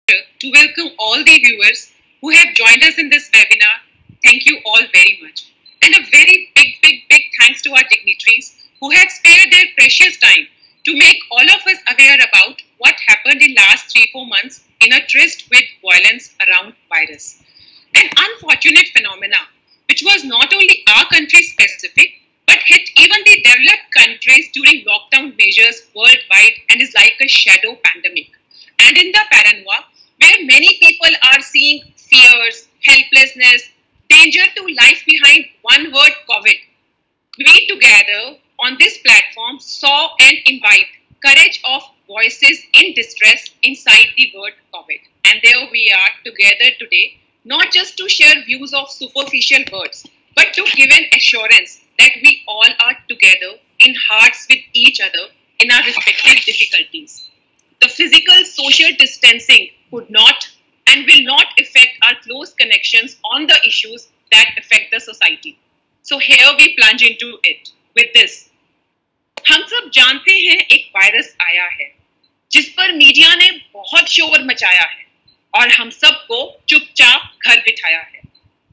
to welcome all the viewers who have joined us in this webinar. Thank you all very much. And a very big thanks to our dignitaries who have spared their precious time to make all of us aware about what happened in last 3-4 months in a tryst with violence around virus. An unfortunate phenomena which was not only our country specific but hit even the developed countries during lockdown measures worldwide and is like a shadow pandemic. And in the paranoia, where many people are seeing fears, helplessness, danger to life behind one word COVID, we together on this platform saw and invite courage of voices in distress inside the word COVID. And there we are together today, not just to share views of superficial words, but to give an assurance that we all are together in hearts with each other in our respective difficulties. The physical social distancing could not and will not affect our close connections on the issues that affect the society. So here we plunge into it with this. हम सब जानते हैं एक virus आया है जिस पर media ने बहुत शोर मचाया है और हम सबको चुपचाप घर बिठाया है।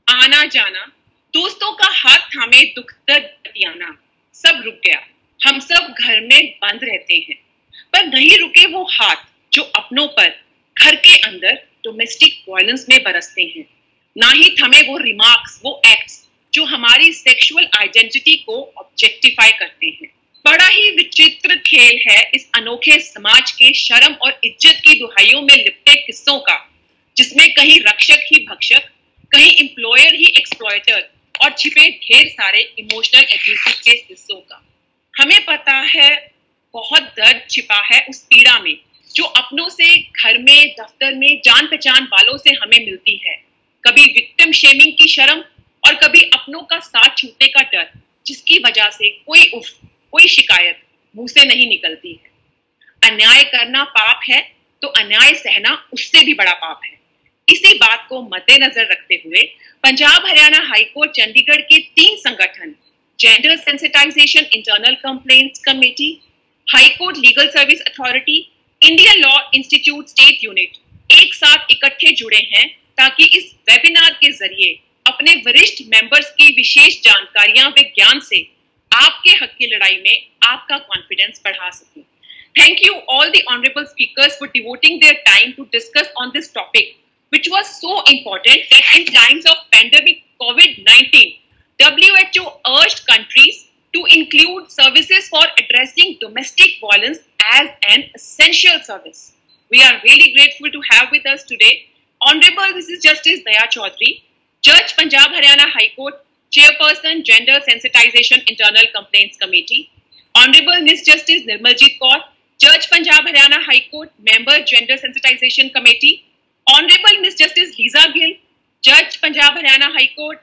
आना जाना, दोस्तों का हाथ थामे दुख दर्द बतियाना सब रुक गया। हम सब घर में बंद रहते हैं, पर नहीं रुके वो हाथ जो अपनों पर घर के अंदर डोमेस्टिक वायलेंस में बरसते हैं। ना ही थमे वो रिमार्क्स, वो एक्ट्स जो हमारी सेक्सुअल आइडेंटिटी को ऑब्जेक्टिफाई करते हैं। बड़ा ही विचित्र खेल है इस अनोखे समाज के शर्म और इज्जत की दुहाइयों में लिपटे किस्सों का, जिसमें कहीं रक्षक ही भक्षक, कहीं एम्प्लॉयर ही एक्सप्लॉयटर और छिपे ढेर सारे इमोशनल एब्यूज के हिस्सों का। हमें पता है बहुत दर्द छिपा है उस पीड़ा में जो अपनों से घर में, दफ्तर में, जान पहचान वालों से हमें मिलती है। कभी विक्टिम शेमिंग की शर्म और कभी अपनों का साथ छूटने का डर, जिसकी वजह से कोई शिकायत मुंह से नहीं निकलती है। अन्याय करना पाप है तो अन्याय सहना उससे भी बड़ा पाप है। इसी बात को मद्देनजर रखते हुए पंजाब हरियाणा हाईकोर्ट चंडीगढ़ के 3 संगठन, gender sensitization internal complaints committee, high court legal service authority, Indian law institute state unit एक साथ इकट्ठे जुड़े हैं ताकि इस वेबिनार के जरिए अपने वरिष्ठ मेंबर्स की विशेष जानकारियां व ज्ञान से आपके हक की लड़ाई में आपका कॉन्फिडेंस बढ़ा सकें। Thank you all the honorable speakers for devoting their time to discuss on this topic, which was so important that in times of pandemic COVID-19, WHO urged countries to include services for addressing domestic violence as an essential service. We are really grateful to have with us today Honorable Mrs. Justice Daya Chaudhary, Judge Punjab Haryana High Court, Chairperson Gender Sensitization Internal Complaints Committee, Honorable Ms. Justice Nirmaljeet Kaur, Judge Punjab Haryana High Court, Member Gender Sensitization Committee, Honorable Ms. Justice Lisa Gill, Judge Punjab Haryana High Court,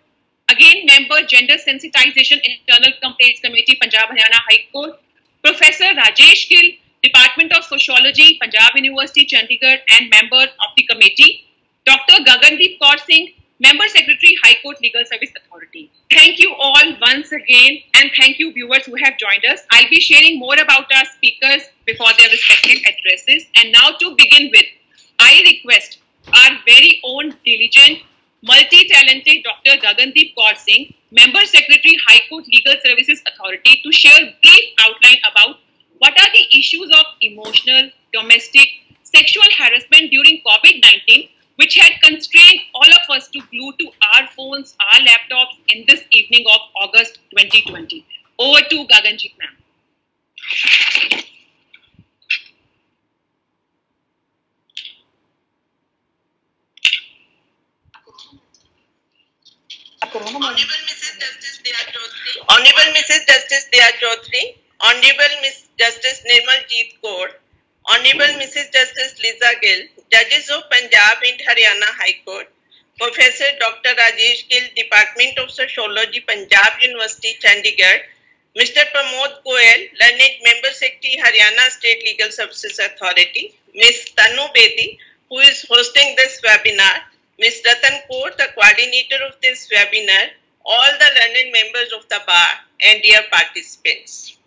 again Member Gender Sensitization Internal Complaints Committee, Punjab Haryana High Court, Professor Rajesh Gill, Department of Sociology, Punjab University, Chandigarh, and Member of the Committee, Dr. Gagandeep Kaur Singh, Member Secretary, High Court Legal Service Authority. Thank you all once again, and thank you viewers who have joined us. I'll be sharing more about our speakers before their respective addresses. And now to begin with, I request our very own diligent, multi-talented Dr. Gagandeep Kaur Singh, Member Secretary, High Court Legal Services Authority, to share a brief outline about what are the issues of emotional, domestic, sexual harassment during COVID-19, which had constrained all of us to glue to our phones, our laptops in this evening of August 2020. Over to Gaganjeet ma'am. Honorable Mrs. Justice Daya Chaudhary, Honorable Ms. Justice Nirmaljeet Kaur, Honorable Mrs. Justice Lisa Gill, Judges of Punjab and Haryana High Court, Professor Dr. Rajesh Gill, Department of Sociology, Punjab University, Chandigarh, Mr. Pramod Goel, Learned Member Secretary, Haryana State Legal Services Authority, Ms. Tanu Bedi, who is hosting this webinar, Ms. Ratan Kaur, the coordinator of this webinar, all the learned members of the bar, and dear participants.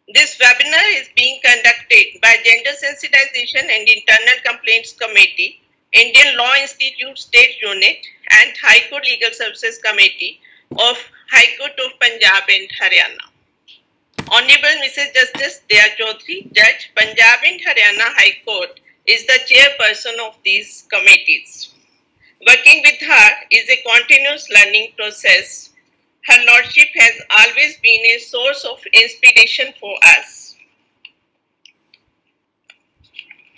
This webinar is being conducted by Gender Sensitization and Internal Complaints Committee, Indian Law Institute State Unit and High Court Legal Services Committee of High Court of Punjab and Haryana. Honorable Mrs. Justice Daya Chaudhary, Judge, Punjab and Haryana High Court, is the chairperson of these committees. Working with her is a continuous learning process. Her Lordship has always been a source of inspiration for us.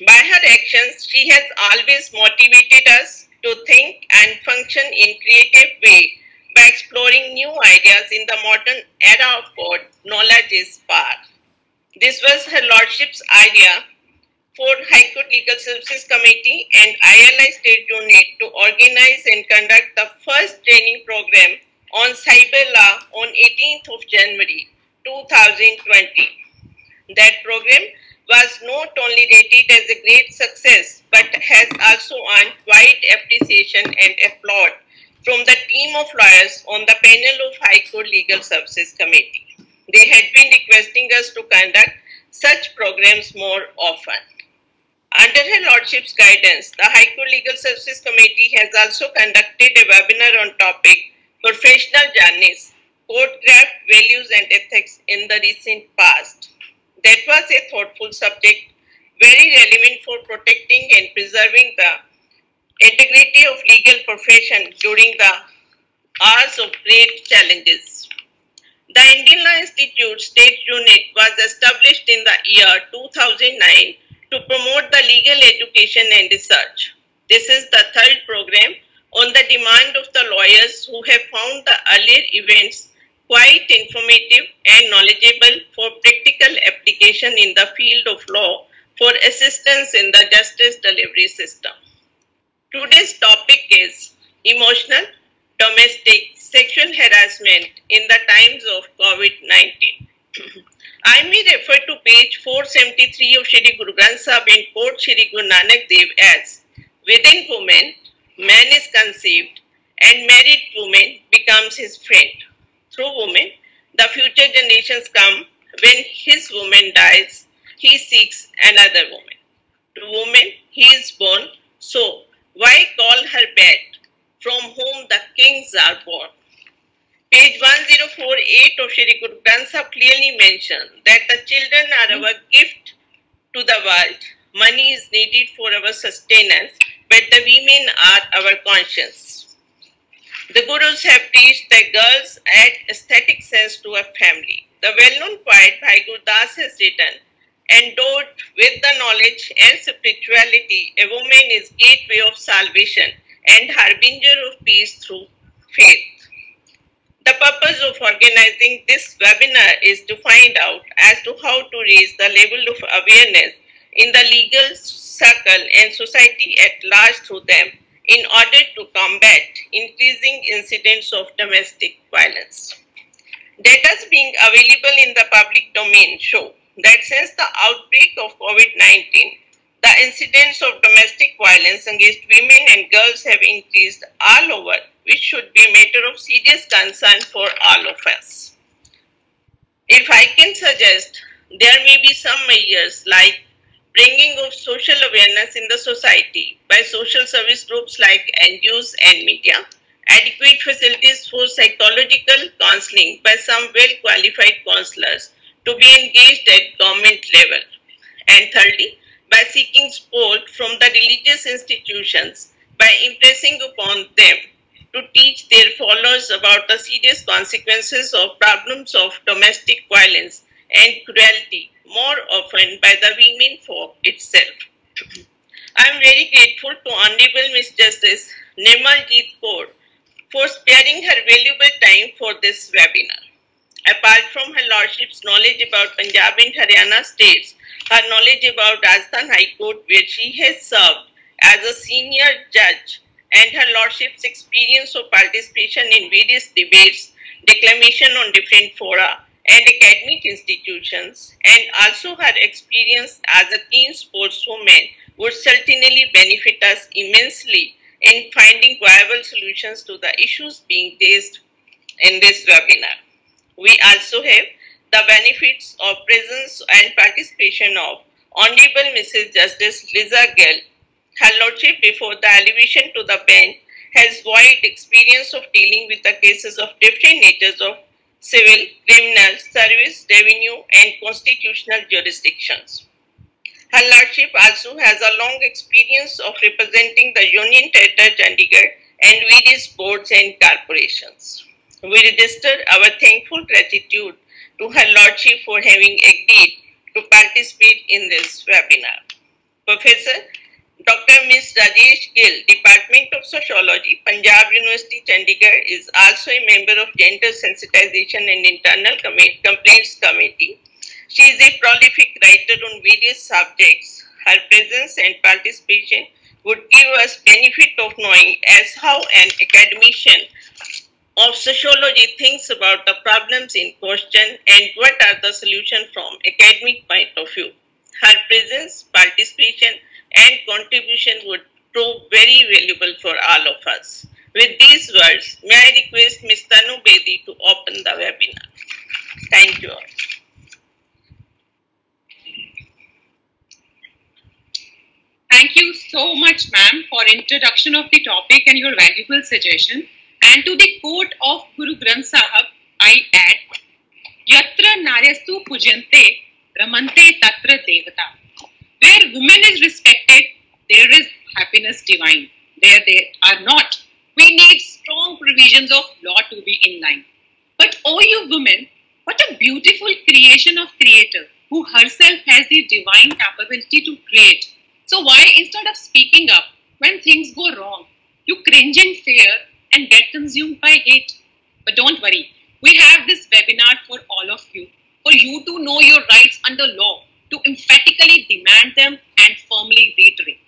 By her actions, she has always motivated us to think and function in creative way by exploring new ideas in the modern era of God, knowledge is power. This was her Lordship's idea for High Court Legal Services Committee and ILI State Unit to organize and conduct the first training program on cyber law on 18th of January 2020. That program was not only rated as a great success but has also earned wide appreciation and applaud from the team of lawyers on the panel of High Court Legal Services Committee. They had been requesting us to conduct such programs more often. Under Her Lordship's guidance, the High Court Legal Services Committee has also conducted a webinar on topic Professional Journeys, Courtcraft, Values and Ethics in the recent past. That was a thoughtful subject, very relevant for protecting and preserving the integrity of legal profession during the hours of great challenges. The Indian Law Institute State Unit was established in the year 2009 to promote the legal education and research. This is the third program on the demand of the lawyers who have found the earlier events quite informative and knowledgeable for practical application in the field of law for assistance in the justice delivery system. Today's topic is emotional, domestic, sexual harassment in the times of COVID-19. I may refer to page 473 of Shri Guru Granth Sahib in Court Shri Guru Nanak Dev as, within woman, man is conceived and married woman becomes his friend. Through woman, the future generations come. When his woman dies, he seeks another woman. To woman, he is born. So, why call her bed, from whom the kings are born? Page 1048 of Shri Guru Granth Sahib clearly mentions that the children are our gift to the world. Money is needed for our sustenance, but the women are our conscience. The Gurus have teached the girls add aesthetic sense to a family. The well-known poet Bhai Gurdas has written, endowed with the knowledge and spirituality, a woman is gateway of salvation and harbinger of peace through faith. The purpose of organizing this webinar is to find out as to how to raise the level of awareness in the legal circle and society at large through them in order to combat increasing incidents of domestic violence. Data being available in the public domain show that since the outbreak of COVID-19, the incidents of domestic violence against women and girls have increased all over, which should be a matter of serious concern for all of us. If I can suggest, there may be some measures like bringing of social awareness in the society by social service groups like NGOs and media, adequate facilities for psychological counseling by some well-qualified counselors to be engaged at government level, and thirdly, by seeking support from the religious institutions by impressing upon them to teach their followers about the serious consequences of problems of domestic violence and cruelty more often by the women folk itself. I am very grateful to Honorable Miss Justice Nirmal Jeet Kaur for sparing her valuable time for this webinar. Apart from her Lordship's knowledge about Punjab and Haryana states, her knowledge about Rajasthan High Court, where she has served as a senior judge, and her Lordship's experience of participation in various debates, declamation on different fora and academic institutions, and also her experience as a keen sportswoman would certainly benefit us immensely in finding viable solutions to the issues being raised in this webinar. We also have the benefits of presence and participation of Honorable Mrs. Justice Liza Gill. Her Lordship, before the elevation to the bench, has wide experience of dealing with the cases of different natures of civil, criminal, service, revenue, and constitutional jurisdictions. Her Lordship also has a long experience of representing the Union Territory Chandigarh and various boards and corporations. We register our thankful gratitude to Her Lordship for having agreed to participate in this webinar. Professor Dr. Ms. Rajesh Gill, Department of Sociology, Punjab University, Chandigarh, is also a member of Gender Sensitization and Internal Complaints Committee. She is a prolific writer on various subjects. Her presence and participation would give us benefit of knowing as how an academician of sociology thinks about the problems in question and what are the solutions from academic point of view. Her presence, participation, and contribution would prove very valuable for all of us. With these words, may I request Ms. Tanu Bedi to open the webinar. Thank you all. Thank you so much, ma'am, for introduction of the topic and your valuable suggestion. And to the quote of Guru Granth Sahib, I add, Yatra naryastu pujante ramante tatra devata. Where women is respected, there is happiness divine. There they are not. We need strong provisions of law to be in line. But oh you women, what a beautiful creation of Creator who herself has the divine capability to create. So why instead of speaking up when things go wrong, you cringe in fear and get consumed by hate? But don't worry, we have this webinar for all of you, for you to know your rights under law, to emphatically demand them and firmly reiterate,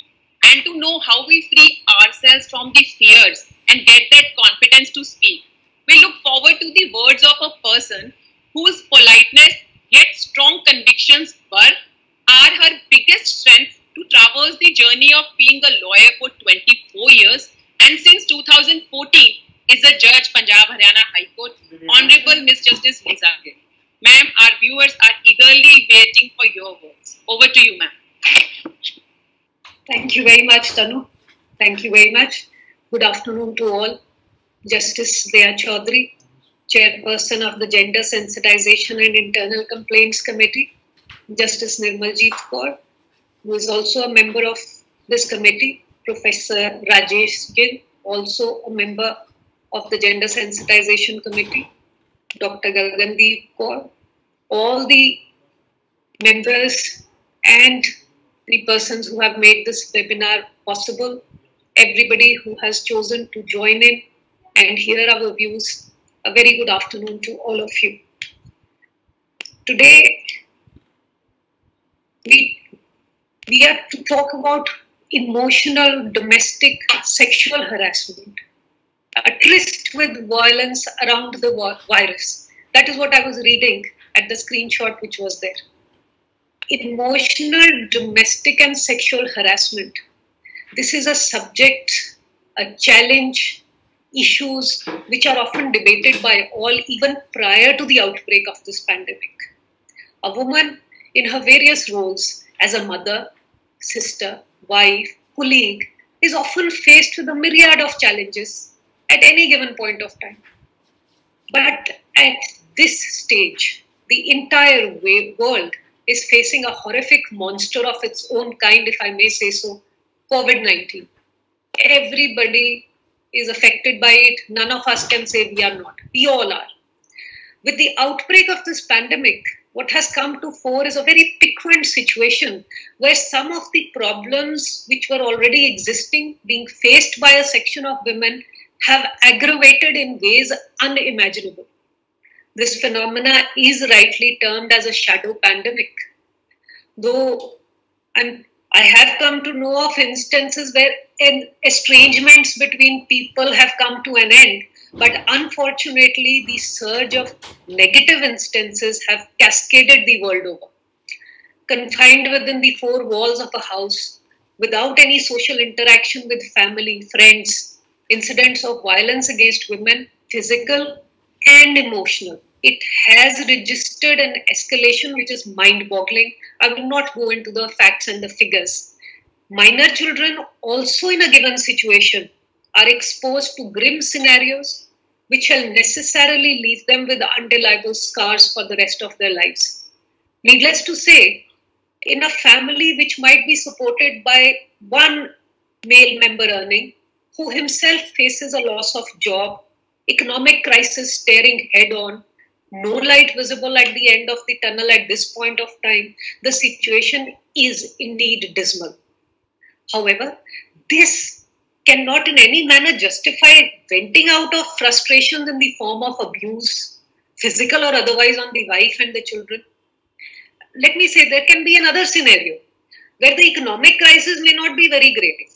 and to know how we free ourselves from the fears and get that confidence to speak. We look forward to the words of a person whose politeness yet strong convictions were are her biggest strength to traverse the journey of being a lawyer for 24 years and since 2014 is a judge, Punjab Haryana High Court, Honorable Ms. Justice Liza Gill. Ma'am, our viewers are eagerly waiting for your words. Over to you, ma'am. Thank you very much, Tanu. Thank you very much. Good afternoon to all. Justice Daya Chaudhary, Chairperson of the Gender Sensitization and Internal Complaints Committee, Justice Nirmaljeet Kaur, who is also a member of this committee, Professor Rajesh Gill, also a member of the Gender Sensitization Committee, Dr. Gagandeep Kaur, all the members and the persons who have made this webinar possible, everybody who has chosen to join in and hear our views, a very good afternoon to all of you. Today, we are to talk about emotional domestic sexual harassment, a tryst with violence around the virus. That is what I was reading at the screenshot which was there. Emotional domestic and sexual harassment. This is a subject, a challenge, issues which are often debated by all even prior to the outbreak of this pandemic. A woman in her various roles as a mother, sister, wife, colleague is often faced with a myriad of challenges at any given point of time. But at this stage, the entire world is facing a horrific monster of its own kind, if I may say so, COVID-19. Everybody is affected by it. None of us can say we are not. We all are. With the outbreak of this pandemic, what has come to fore is a very piquant situation where some of the problems which were already existing, being faced by a section of women, have aggravated in ways unimaginable. This phenomena is rightly termed as a shadow pandemic. Though I have come to know of instances where estrangements between people have come to an end, but unfortunately the surge of negative instances have cascaded the world over. Confined within the four walls of a house, without any social interaction with family, friends, incidents of violence against women, physical and emotional, it has registered an escalation which is mind-boggling. I will not go into the facts and the figures. Minor children also in a given situation are exposed to grim scenarios which shall necessarily leave them with undeniable scars for the rest of their lives. Needless to say, in a family which might be supported by one male member earning, who himself faces a loss of job, economic crisis staring head on, no light visible at the end of the tunnel at this point of time, the situation is indeed dismal. However, this cannot in any manner justify venting out of frustrations in the form of abuse, physical or otherwise, on the wife and the children. Let me say, there can be another scenario where the economic crisis may not be very grave,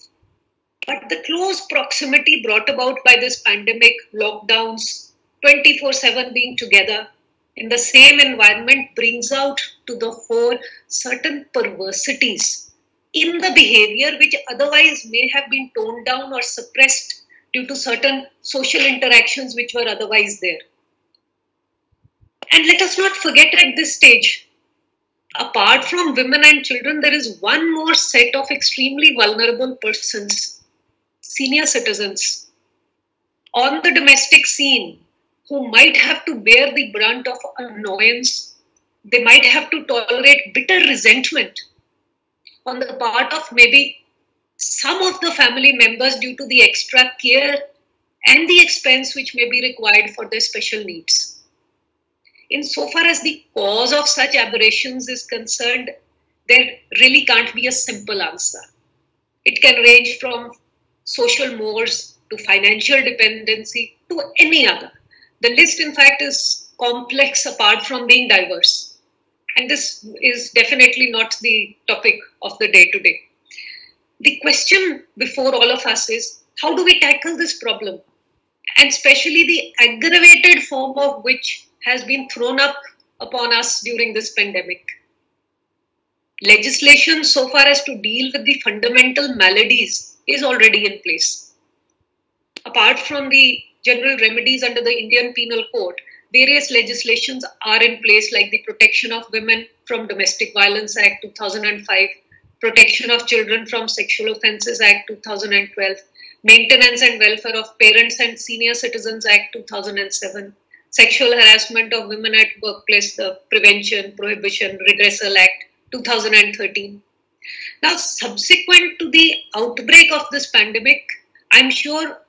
but the close proximity brought about by this pandemic, lockdowns, 24/7 being together in the same environment brings out to the fore certain perversities in the behavior which otherwise may have been toned down or suppressed due to certain social interactions which were otherwise there. And let us not forget at this stage, apart from women and children, there is one more set of extremely vulnerable persons, senior citizens, on the domestic scene who might have to bear the brunt of annoyance. They might have to tolerate bitter resentment on the part of maybe some of the family members due to the extra care and the expense which may be required for their special needs. Insofar as the cause of such aberrations is concerned, there really can't be a simple answer. It can range from social mores to financial dependency to any other. The list, in fact, is complex apart from being diverse. And this is definitely not the topic of the day today. The question before all of us is, how do we tackle this problem? And especially the aggravated form of which has been thrown up upon us during this pandemic. Legislation so far as to deal with the fundamental maladies is already in place. Apart from the general remedies under the Indian Penal Code, various legislations are in place like the Protection of Women from Domestic Violence Act 2005, Protection of Children from Sexual Offences Act 2012, Maintenance and Welfare of Parents and Senior Citizens Act 2007, Sexual Harassment of Women at Workplace, the Prevention, Prohibition, Redressal Act 2013. Now, subsequent to the outbreak of this pandemic, I'm sure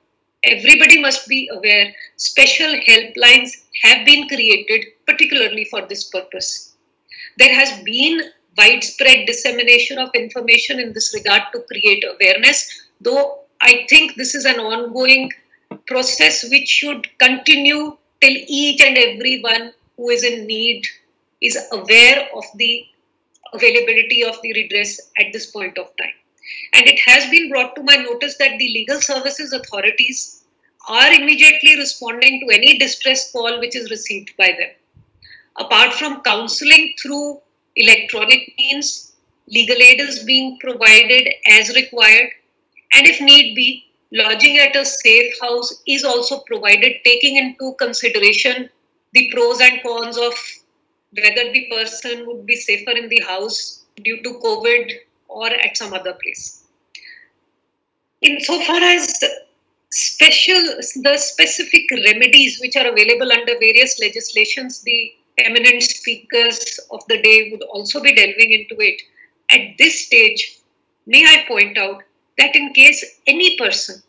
everybody must be aware special helplines have been created particularly for this purpose. There has been widespread dissemination of information in this regard to create awareness, though I think this is an ongoing process which should continue till each and everyone who is in need is aware of the availability of the redress at this point of time. And it has been brought to my notice that the legal services authorities are immediately responding to any distress call which is received by them. Apart from counseling through electronic means, legal aid is being provided as required, and if need be, lodging at a safe house is also provided, taking into consideration the pros and cons of whether the person would be safer in the house due to COVID or at some other place. Insofar as the specific remedies which are available under various legislations, the eminent speakers of the day would also be delving into it. At this stage, may I point out that in case any person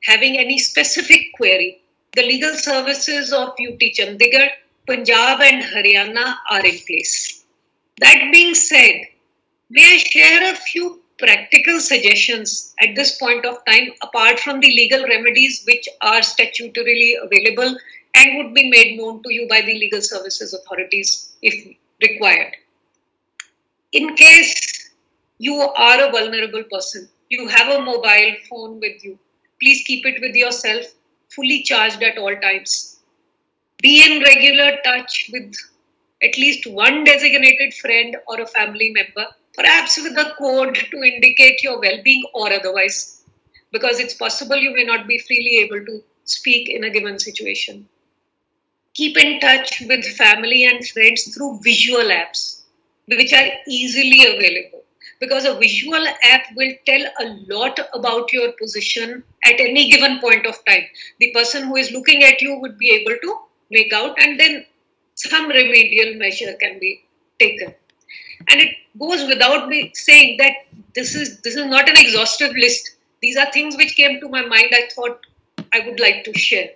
having any specific query, the legal services of UT Chandigarh, Punjab and Haryana are in place. That being said, may I share a few practical suggestions at this point of time, apart from the legal remedies which are statutorily available and would be made known to you by the legal services authorities if required. In case you are a vulnerable person, you have a mobile phone with you, please keep it with yourself, fully charged at all times. Be in regular touch with at least one designated friend or a family member, perhaps with a code to indicate your well-being or otherwise, because it's possible you may not be freely able to speak in a given situation. Keep in touch with family and friends through visual apps, which are easily available. Because a visual app will tell a lot about your position at any given point of time. The person who is looking at you would be able to make out, and then some remedial measure can be taken. And it goes without me saying that this is not an exhaustive list. These are things which came to my mind. I thought I would like to share.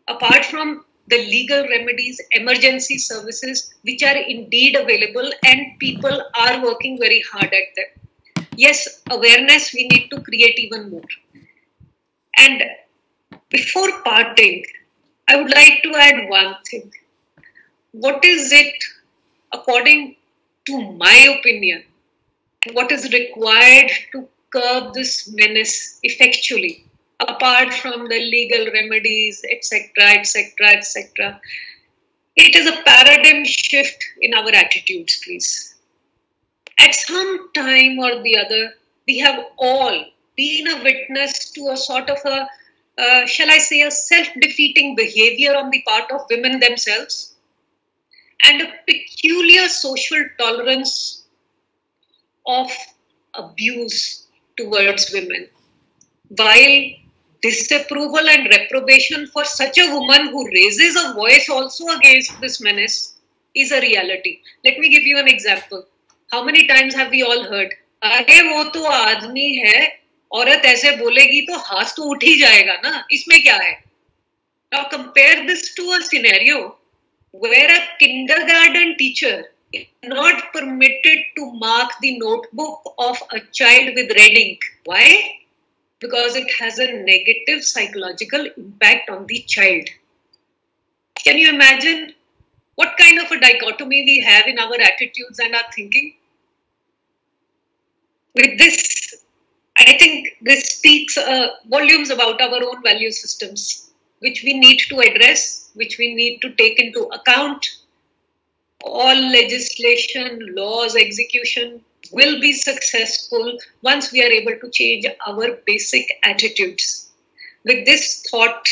Apart from the legal remedies, emergency services, which are indeed available and people are working very hard at them. Yes, awareness we need to create even more. And before parting, I would like to add one thing. What is it, according to my opinion, what is required to curb this menace effectually, apart from the legal remedies, etc., etc., etc.? It is a paradigm shift in our attitudes, please. At some time or the other, we have all been a witness to a sort of shall I say, a self-defeating behavior on the part of women themselves, and a peculiar social tolerance of abuse towards women. While disapproval and reprobation for such a woman who raises a voice also against this menace is a reality. Let me give you an example. How many times have we all heard, अरे वो तो आदमी है, औरत ऐसे बोलेगी तो हाथ तो उठ ही जाएगा ना, इसमें क्या है? Now compare this to a scenario where a kindergarten teacher is not permitted to mark the notebook of a child with red ink. Why? Because it has a negative psychological impact on the child. Can you imagine what kind of a dichotomy we have in our attitudes and our thinking? With this, I think this speaks volumes about our own value systems, which we need to address, which we need to take into account. All legislation, laws, execution will be successful once we are able to change our basic attitudes. With this thought,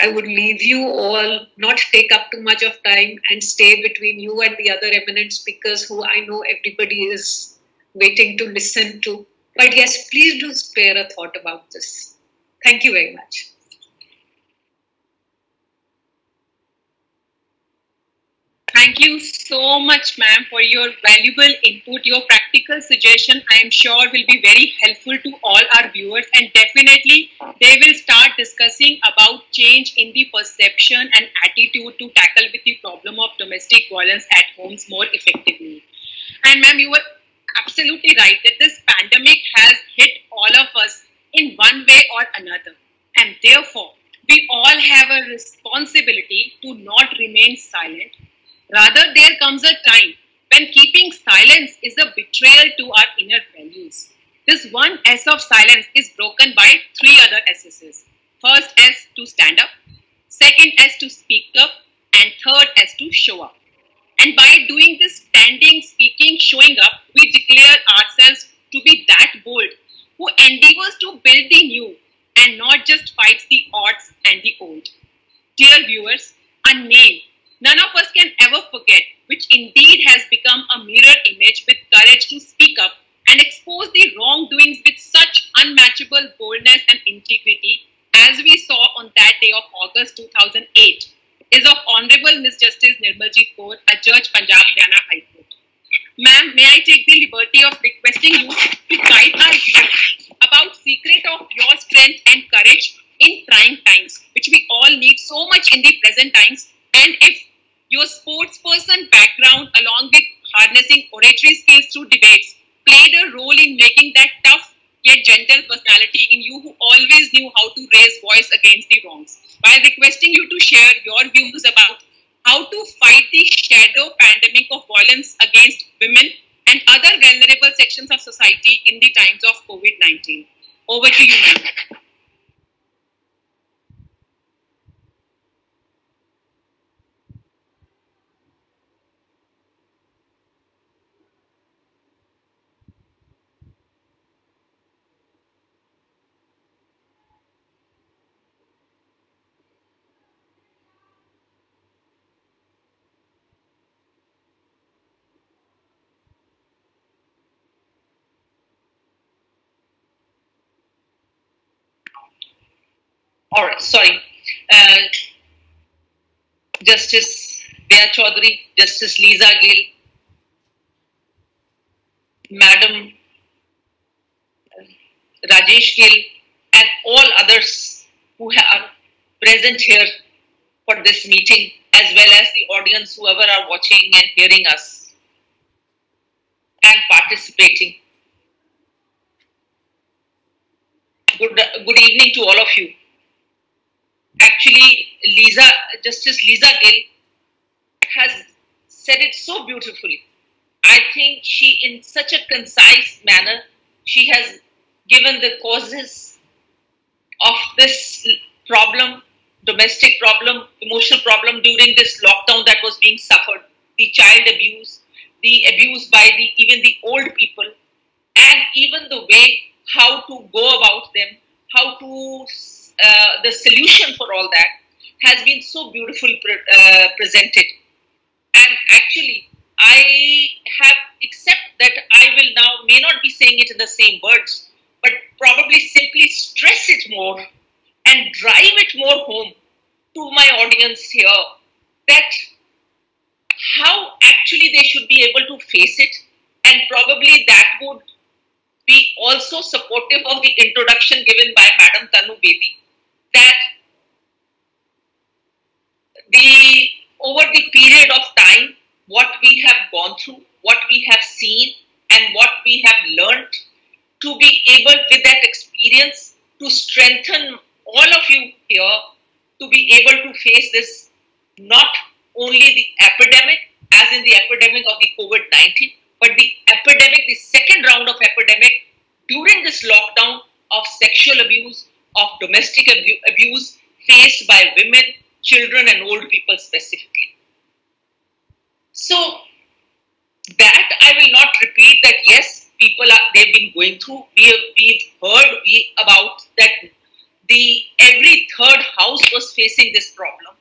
I would leave you all, not take up too much of time, and stay between you and the other eminent speakers who I know everybody is waiting to listen to. But yes, please do spare a thought about this. Thank you very much. Thank you so much, ma'am, for your valuable input. Your practical suggestion, I am sure, will be very helpful to all our viewers, and definitely they will start discussing about change in the perception and attitude to tackle with the problem of domestic violence at homes more effectively. And ma'am, you were absolutely right that this pandemic has hit all of us in one way or another, and therefore we all have a responsibility to not remain silent. Rather, there comes a time when keeping silence is a betrayal to our inner values. This one S of silence is broken by three other S's. First S to stand up, second S to speak up, and third S to show up. And by doing this standing, speaking, showing up, we declare ourselves to be that bold who endeavors to build the new and not just fights the odds and the old. Dear viewers, a name none of us can ever forget, which indeed has become a mirror image with courage to speak up and expose the wrongdoings with such unmatchable boldness and integrity, as we saw on that day of August 2008, is of Honorable Miss Justice Nirmaljeet Kaur, a Judge, Punjab Haryana High Court. Ma'am, may I take the liberty of requesting you to guide our viewers about secret of your strength and courage in trying times, which we all need so much in the present times, and if your sports person background along with harnessing oratory skills through debates played a role in making that tough yet gentle personality in you who always knew how to raise voice against the wrongs, while requesting you to share your views about how to fight the shadow pandemic of violence against women and other vulnerable sections of society in the times of COVID-19. Over to you, ma'am. All right, sorry. Uh, Justice Dea Chaudhary, Justice Lisa Gill, Madam Rajesh Gill, and all others who are present here for this meeting, as well as the audience, whoever are watching and hearing us and participating. Good evening to all of you. Actually, Justice Lisa Gill has said it so beautifully. I think she, in such a concise manner, she has given the causes of this problem, domestic problem, emotional problem during this lockdown that was being suffered, the child abuse, the abuse by even the old people, and even the way how to go about them, how to the solution for all that has been so beautifully presented. And actually, I have, except that I will now may not be saying it in the same words, but probably simply stress it more and drive it more home to my audience here, that how actually they should be able to face it, and probably that would be also supportive of the introduction given by Madam Tanu Bedi, that over the period of time, what we have gone through, what we have seen, and what we have learned, to be able with that experience to strengthen all of you here to be able to face this, not only the epidemic, as in the epidemic of the COVID-19, but the epidemic, the second round of epidemic during this lockdown of sexual abuse, of domestic abuse faced by women, children, and old people specifically. So that I will not repeat, that yes, they've been going through. We've heard about that every third house was facing this problem.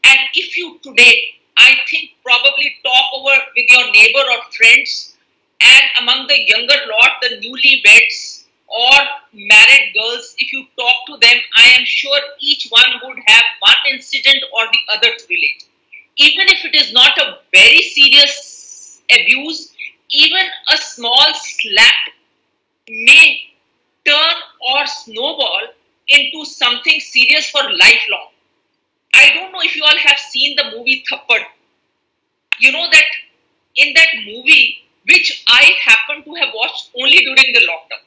And if you today, I think, probably talk over with your neighbor or friends, and among the younger lot, the newlyweds or married girls, if you talk to them, I am sure each one would have one incident or the other to relate. Even if it is not a very serious abuse, even a small slap may turn or snowball into something serious for lifelong. I don't know if you all have seen the movie Thappad. You know that in that movie, which I happen to have watched only during the lockdown,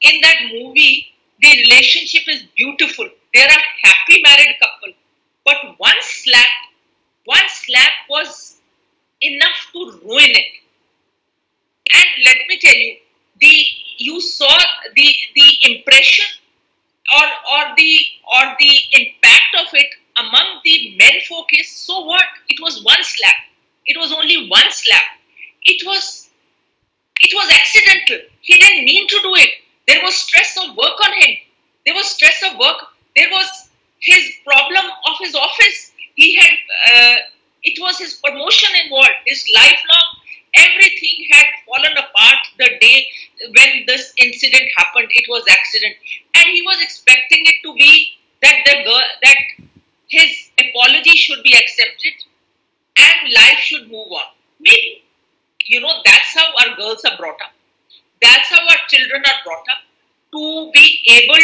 in that movie, the relationship is beautiful. They are a happy married couple. But one slap was enough to ruin it. And let me tell you, you saw the impression or the impact of it among the men folk is, so what? It was one slap. It was only one slap. It was accidental. He didn't mean to do it. There was stress of work on him. There was stress of work. There was his problem of his office. He had, it was his promotion involved, his lifelong, everything had fallen apart the day when this incident happened. It was accident. And he was expecting it to be that his apology should be accepted and life should move on. Maybe. That's how our girls are brought up. That's how our children are brought up, to be able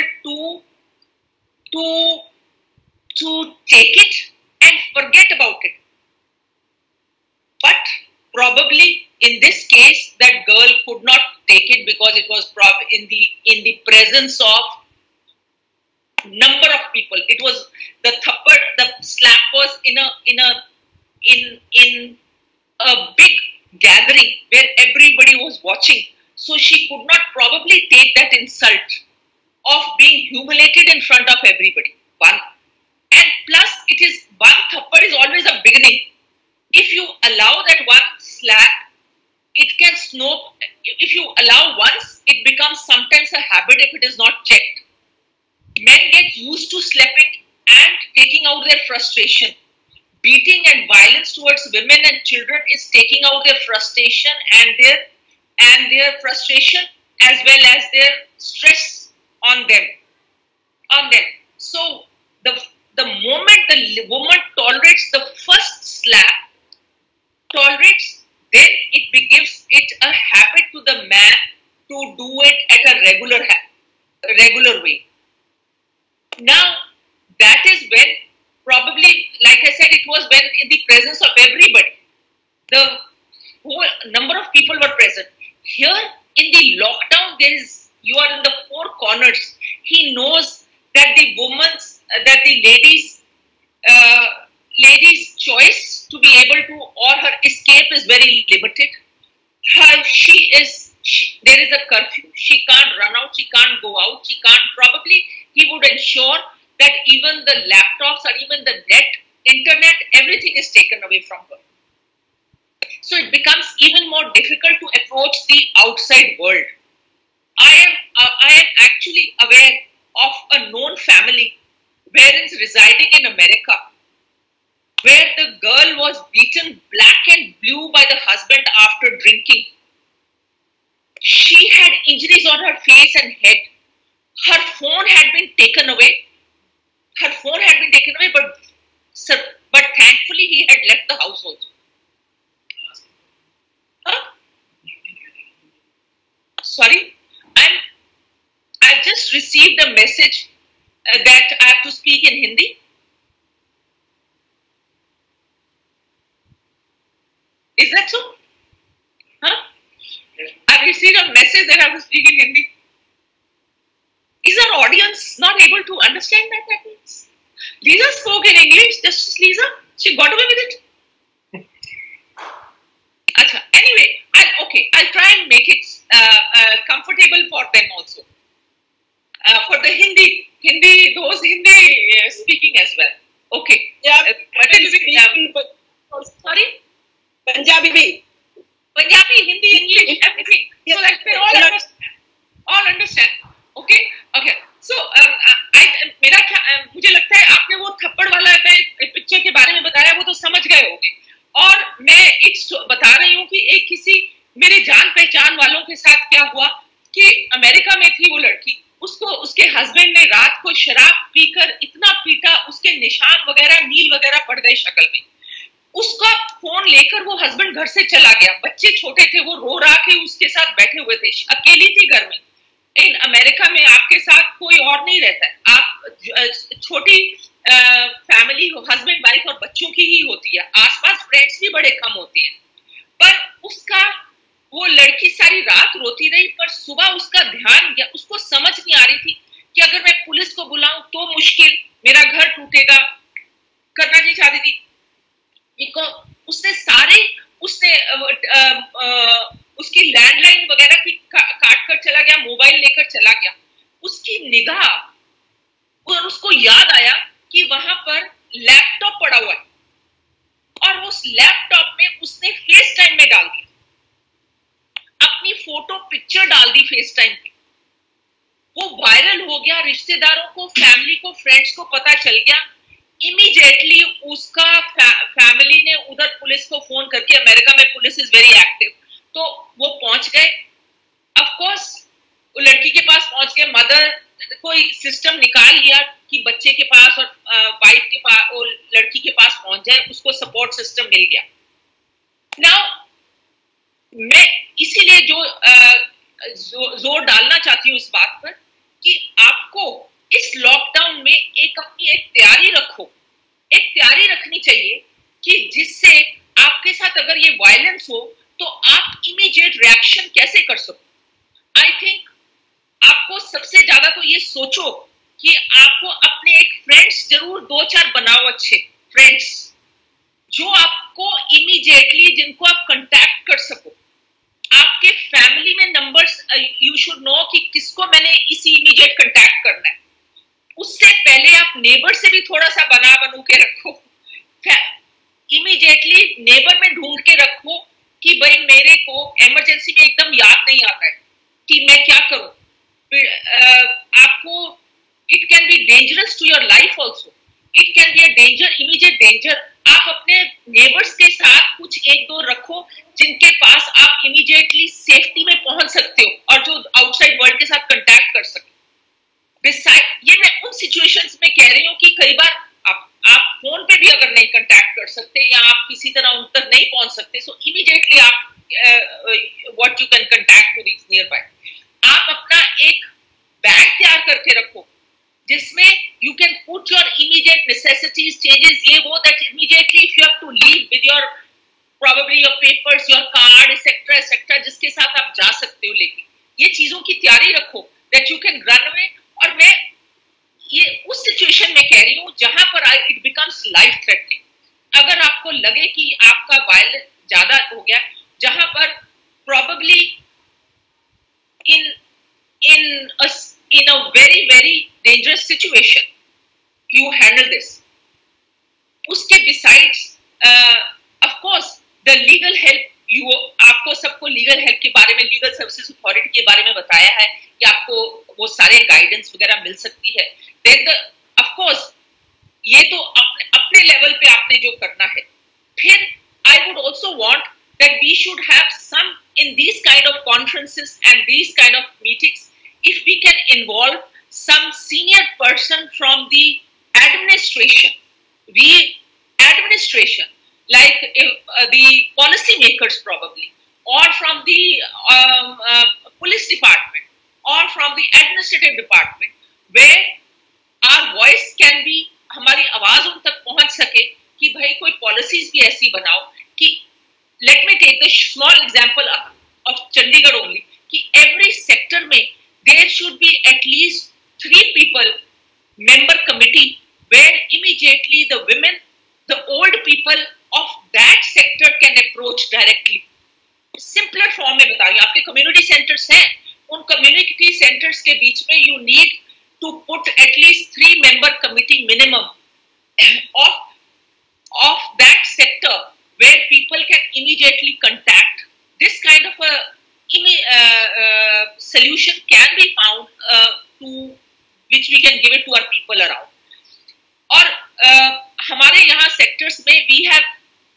to take it and forget about it. But probably in this case, that girl could not take it because it was in the presence of number of people. It was the slap was in a big gathering where everybody was watching. So she could not probably take that insult of being humiliated in front of everybody. One. And plus, it is one thappad is always a beginning. If you allow that one slap, it can snow. If you allow once, it becomes sometimes a habit if it is not checked. Men get used to slapping and taking out their frustration. Beating and violence towards women and children is taking out their frustration and their frustration, as well as their stress on them. So the moment the woman tolerates the first slap, tolerates, then it gives it a habit to the man to do it at a regular way. Now, that is when probably, like I said, it was when in the presence of everybody, the whole number of people were present. Here in the lockdown, you are in the four corners. He knows that the lady's choice to be able to, or her escape is very limited. There is a curfew. She can't run out. She can't go out. He would ensure that even the laptops or even the internet, everything is taken away from her. So it becomes even more difficult to approach the outside world. I am actually aware of a known family wherein residing in America, where the girl was beaten black and blue by the husband after drinking. She had injuries on her face and head. Her phone had been taken away. But thankfully he had left the house also. Huh? Sorry? I just received a message that I have to speak in Hindi. Is that so? Huh? I received a message that I have to speak in Hindi. Is our audience not able to understand that? That means Lisa spoke in English. Justice Lisa, she got away with it. Anyway, I'll try and make it comfortable for them also. For the Hindi speaking as well. Okay. Yeah. Sorry? Punjabi, Hindi, English, everything. So that they all understand. Okay. So मुझे लगता है आपने वो थप्पड़ वाला picture के बारे में बताया, वो तो समझ गए होंगे. और मैं एक बता रही हूँ कि एक किसी मेरे जान पहचान वालों के साथ क्या हुआ कि अमेरिका में थी वो लड़की, उसको उसके हस्बैंड ने रात को शराब पीकर इतना पीटा, उसके निशान वगैरह नील वगैरह पड़ गए शक्ल में. उसका फोन लेकर वो हस्बैंड घर से चला गया. बच्चे छोटे थे, वो रो रहा के उसके साथ बैठे हुए थे. अकेली थी घर में. इन अमेरिका में आपके साथ कोई और नहीं रहता है. आप छोटी फैमिली हस्बैंड वाइफ और बच्चों की ही होती है. आसपास फ्रेंड्स भी बड़े कम होते हैं. पर वो लड़की सारी रात रोती रही, पर सुबह उसका ध्यान गया. उसको समझ नहीं आ रही थी कि अगर मैं पुलिस को बुलाऊं तो मुश्किल, मेरा घर टूटेगा, करना नहीं चाहती थी. उसने उसकी लैंडलाइन वगैरह की काट कर चला गया, मोबाइल लेकर चला गया. उसकी निगाह और उसको याद आया कि वहां पर लैपटॉप पड़ा हुआ है, और उस लैपटॉप में उसने फेस टाइम में डाल दिया, अपनी फोटो पिक्चर डाल दी फेस टाइम पे. वो वायरल हो गया. रिश्तेदारों को, फैमिली को, फ्रेंड्स को पता चल गया. इमीडिएटली उसका फैमिली ने उधर पुलिस को फोन करके, अमेरिका में पुलिस इज वेरी एक्टिव, तो वो पहुंच गए. ऑफ कोर्स वो लड़की के पास पहुंच गए. मदर कोई सिस्टम निकाल लिया कि बच्चे के पास और वाइफ के पास और लड़की के पास पहुंच जाए. उसको सपोर्ट सिस्टम मिल गया. नाउ मैं इसीलिए जोर डालना चाहती हूँ इस बात पर कि आपको इस लॉकडाउन में अपनी एक तैयारी रखो. एक तैयारी रखनी चाहिए कि जिससे आपके साथ अगर ये वायलेंस हो तो आप इमीडिएट रिएक्शन कैसे कर सको. आई थिंक आपको सबसे ज्यादा तो ये सोचो कि आपको अपने एक फ्रेंड्स जरूर 2-4 बनाओ, अच्छे फ्रेंड्स जो आपको इमीडिएटली, जिनको आप कांटेक्ट कर सको. आपके फैमिली में नंबर्स, यू शुड नो कि किसको मैंने इसी इमीडिएट कांटेक्ट करना है. उससे पहले आप नेबर से भी थोड़ा सा बनू के रखो. इमीडिएटली नेबर में ढूंढ के रखो कि भाई मेरे को इमरजेंसी में एकदम याद नहीं आता है कि मैं क्या करूं. आपको it can be dangerous to your life also. It can be a danger, immediate danger. आप अपने नेबर्स के साथ कुछ 1-2 रखो जिनके पास आप इमीडिएटली सेफ्टी में पहुंच सकते हो और जो आउटसाइड वर्ल्ड के साथ कांटेक्ट कर सके. ये मैं उन सिचुएशंस में कह रही हूँ कि कई बार आप फोन पे भी अगर नहीं कांटेक्ट कर सकते या आप किसी तरह उन तक नहीं पहुंच सकते, सो इमीडिएटली आप what you can contact to these nearby. आप अपना एक बैग तैयार करके रखो जिसमें you can put your immediate necessities, changes, ये वो, that immediately if you have to leave with your probably your papers, your card, etc., जिसके साथ आप जा सकते हो लेके, ये चीजों की तैयारी रखो that you can run away। और मैं ये उस सिचुएशन में कह रही हूँ जहां पर it becomes life threatening। अगर आपको लगे कि आपका वायलेंस ज्यादा हो गया, जहां पर probably in a very very dangerous situation you handle this। उसके besides of course the legal help, आपको सबको लीगल हेल्प के बारे में, लीगल सर्विसेज अथॉरिटी के बारे में बताया है कि आपको वो सारे गाइडेंस वगैरह मिल सकती है। देन ऑफ कोर्स ये तो अपने लेवल पे आपने जो करना है। फिर I would also want that we should have some in these kind of conferences and these kind of meetings, if we can involve some senior person from the administration, like the policy makers probably, or from the police department, or from the administrative department, where our voice can be, हमारी आवाज उन तक पहुंच सके कि भाई कोई policies भी ऐसी बनाओ कि, let me take the small example of Chandigarh only, कि every sector में there should be at least 3 people member committee where immediately the women, the old people of that sector can approach directly। Simpler form में बताइए, आपके community centres हैं, उन community centres के बीच में you need to put at least 3 member committee minimum of that sector where people can immediately contact। This kind of a solution can be found to which we can give it to our people around। और हमारे यहाँ sectors में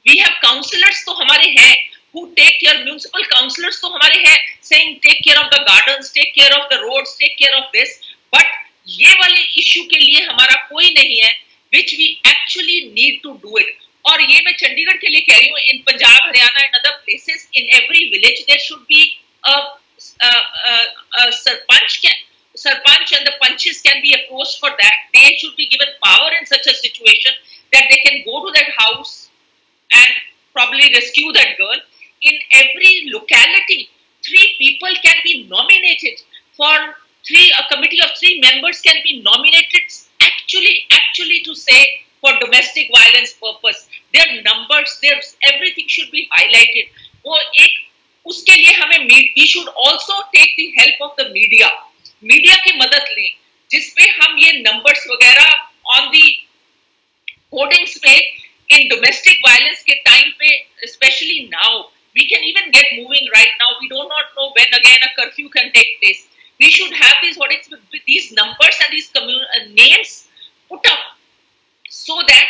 we have counselors तो हमारे हैं who take care, municipal councillors तो हमारे हैं saying take care of the gardens, take care of the roads, take care of this, but ये वाले issue के लिए हमारा कोई नहीं है which we actually need to do it। और ये मैं चंडीगढ़ के लिए कह रही हूँ, in Punjab, Haryana and other places, in every village there should be a sarpanch and the punches can be approached for that। They should be given power in such a situation that they can go to that house and probably rescue that girl। In every locality 3 people can be nominated for a committee of 3 members can be nominated actually to say for domestic violence purpose। Their numbers, their everything should be highlighted। वो एक उसके लिए हमें we should also take the help of the media की मदद लें, जिसपे हम ये नंबर्स वगैरह ऑन दी होर्डिंग्स पे in domestic violence के टाइम पे, especially now we can even get moving right now, we do not know when again a curfew can take place। We should have these hoardings with these numbers and these names put up so that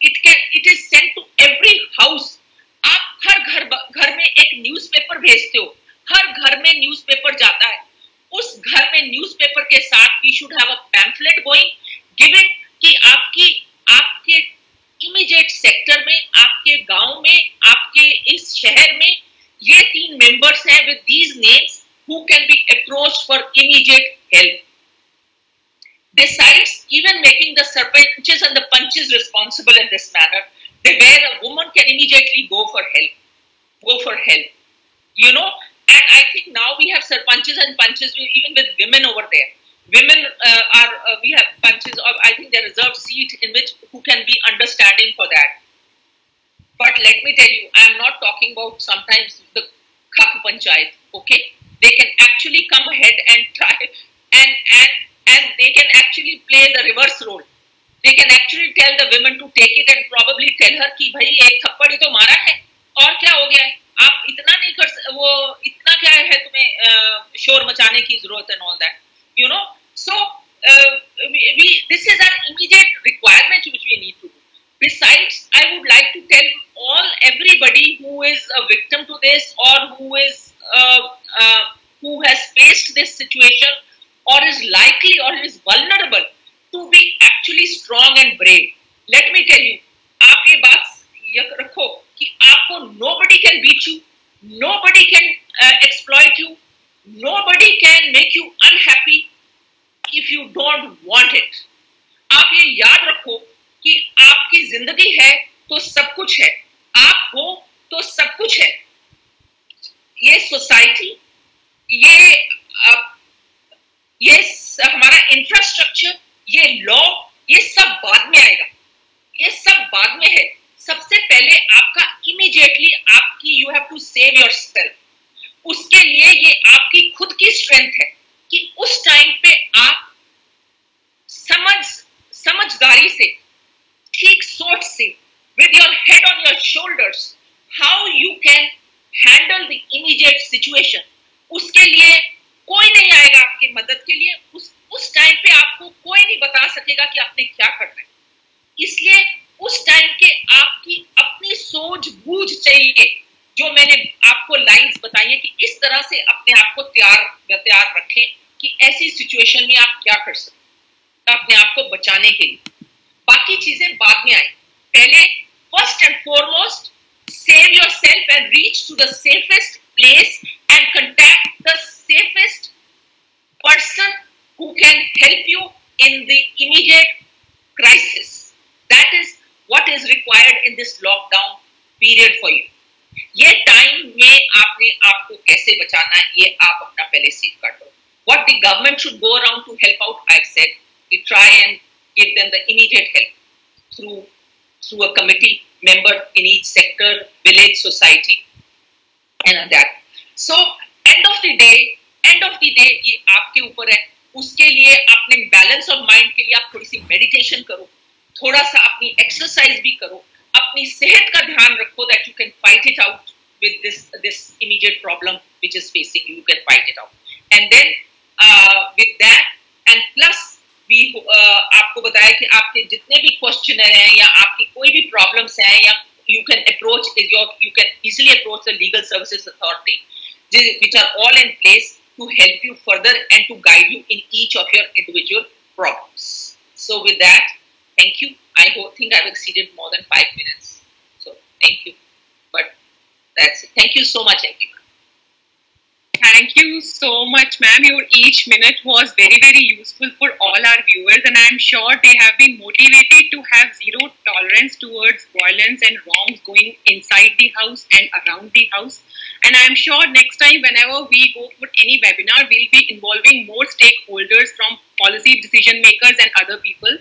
it is sent to every house। आप हर घर में एक newspaper भेजते हो, हर घर में newspaper जाता है, उस घर में न्यूज़पेपर के साथ we should have a pamphlet going giving कि आपके इमीडिएट सेक्टर में, आपके गांव में, आपके इस शहर में ये 3 मेंबर्स हैं with these names who can be approached for immediate help। Besides even making the sarpanches and the punches responsible in this manner, where a woman can immediately go for help, you know। And I think now we have sarpanches and punches even with women over there। Women we have punches of, I think, their reserved seat in which who can be understanding for that। But let me tell you, I am not talking about sometimes the khap panchayat, okay? They can actually come ahead and try and they can actually play the reverse role। They can actually tell the women to take it and probably tell her कि भाई एक थप्पड़ ही तो मारा है और क्या हो गया है, आप इतना नहीं कर वो इतना क्या है तुम्हें शोर मचाने की जरूरत है, and all that, you know। So this is an immediate requirement which we need to do। Besides, I would like to tell everybody who is a victim to this or who has faced this situation or is likely or is vulnerable to be actually strong and brave. Let me tell you, आप ये बात रखो कि आपको nobody can beat you, nobody can exploit you, nobody can make you unhappy if you don't want it. आप ये याद रखो कि आपकी जिंदगी है तो सब कुछ है, आप हो तो सब कुछ है. ये सोसाइटी, ये हमारा इंफ्रास्ट्रक्चर, ये लॉ, ये सब बाद में आएगा, ये सब बाद में है. सबसे पहले आपका इमीडिएटली आपकी you have to save yourself. उसके लिए ये आपकी खुद की स्ट्रेंथ है कि उस टाइम पे आप समझदारी से, ठीक सोच से, with your head on your shoulders, how you can handle the immediate situation. उसके लिए कोई नहीं आएगा आपकी मदद के लिए. उस टाइम पे आपको कोई नहीं बता सकेगा कि आपने क्या करना है. इसलिए उस टाइम के आपकी अपनी सोच बूझ चाहिए, जो मैंने आपको लाइंस बताई है कि इस तरह से अपने आप को तैयार रखें कि ऐसी सिचुएशन में आप क्या कर सकते अपने आप को बचाने के लिए. बाकी चीजें बाद में आए. पहले first and foremost, save yourself and reach to the safest place and contact the safest person who can help you in the immediate crisis. That is what is required in this lockdown period for you. ये time में आपने आपको कैसे बचाना है, ये आप अपना पहले सीख कर दो. What the government should go around to help out, I've said, we try and give them the immediate help through a committee member in each sector, village, society, and that. So end of the day ये आपके ऊपर है. उसके लिए अपने balance of mind के लिए आप थोड़ी सी मेडिटेशन करो, थोड़ा सा अपनी एक्सरसाइज भी करो, अपनी सेहत का ध्यान रखो, that you can fight it out with this immediate problem which is facing you. You can fight it out. And then with that, and plus भी आपको बताया कि आपके जितने भी क्वेश्चन हैं या आपकी कोई भी प्रॉब्लम्स हैं, या you can easily approach the legal services authority, which are all in place to help you further and to guide you in each of your individual problems. So with that, thank you. I think I've exceeded more than 5 minutes. So thank you. But that's it. Thank you so much, everyone. Thank you so much, ma'am. Your each minute was very, very useful for all our viewers, and I'm sure they have been motivated to have zero tolerance towards violence and wrongs going inside the house and around the house. And I'm sure next time, whenever we go for any webinar, we'll be involving more stakeholders from policy decision makers and other people.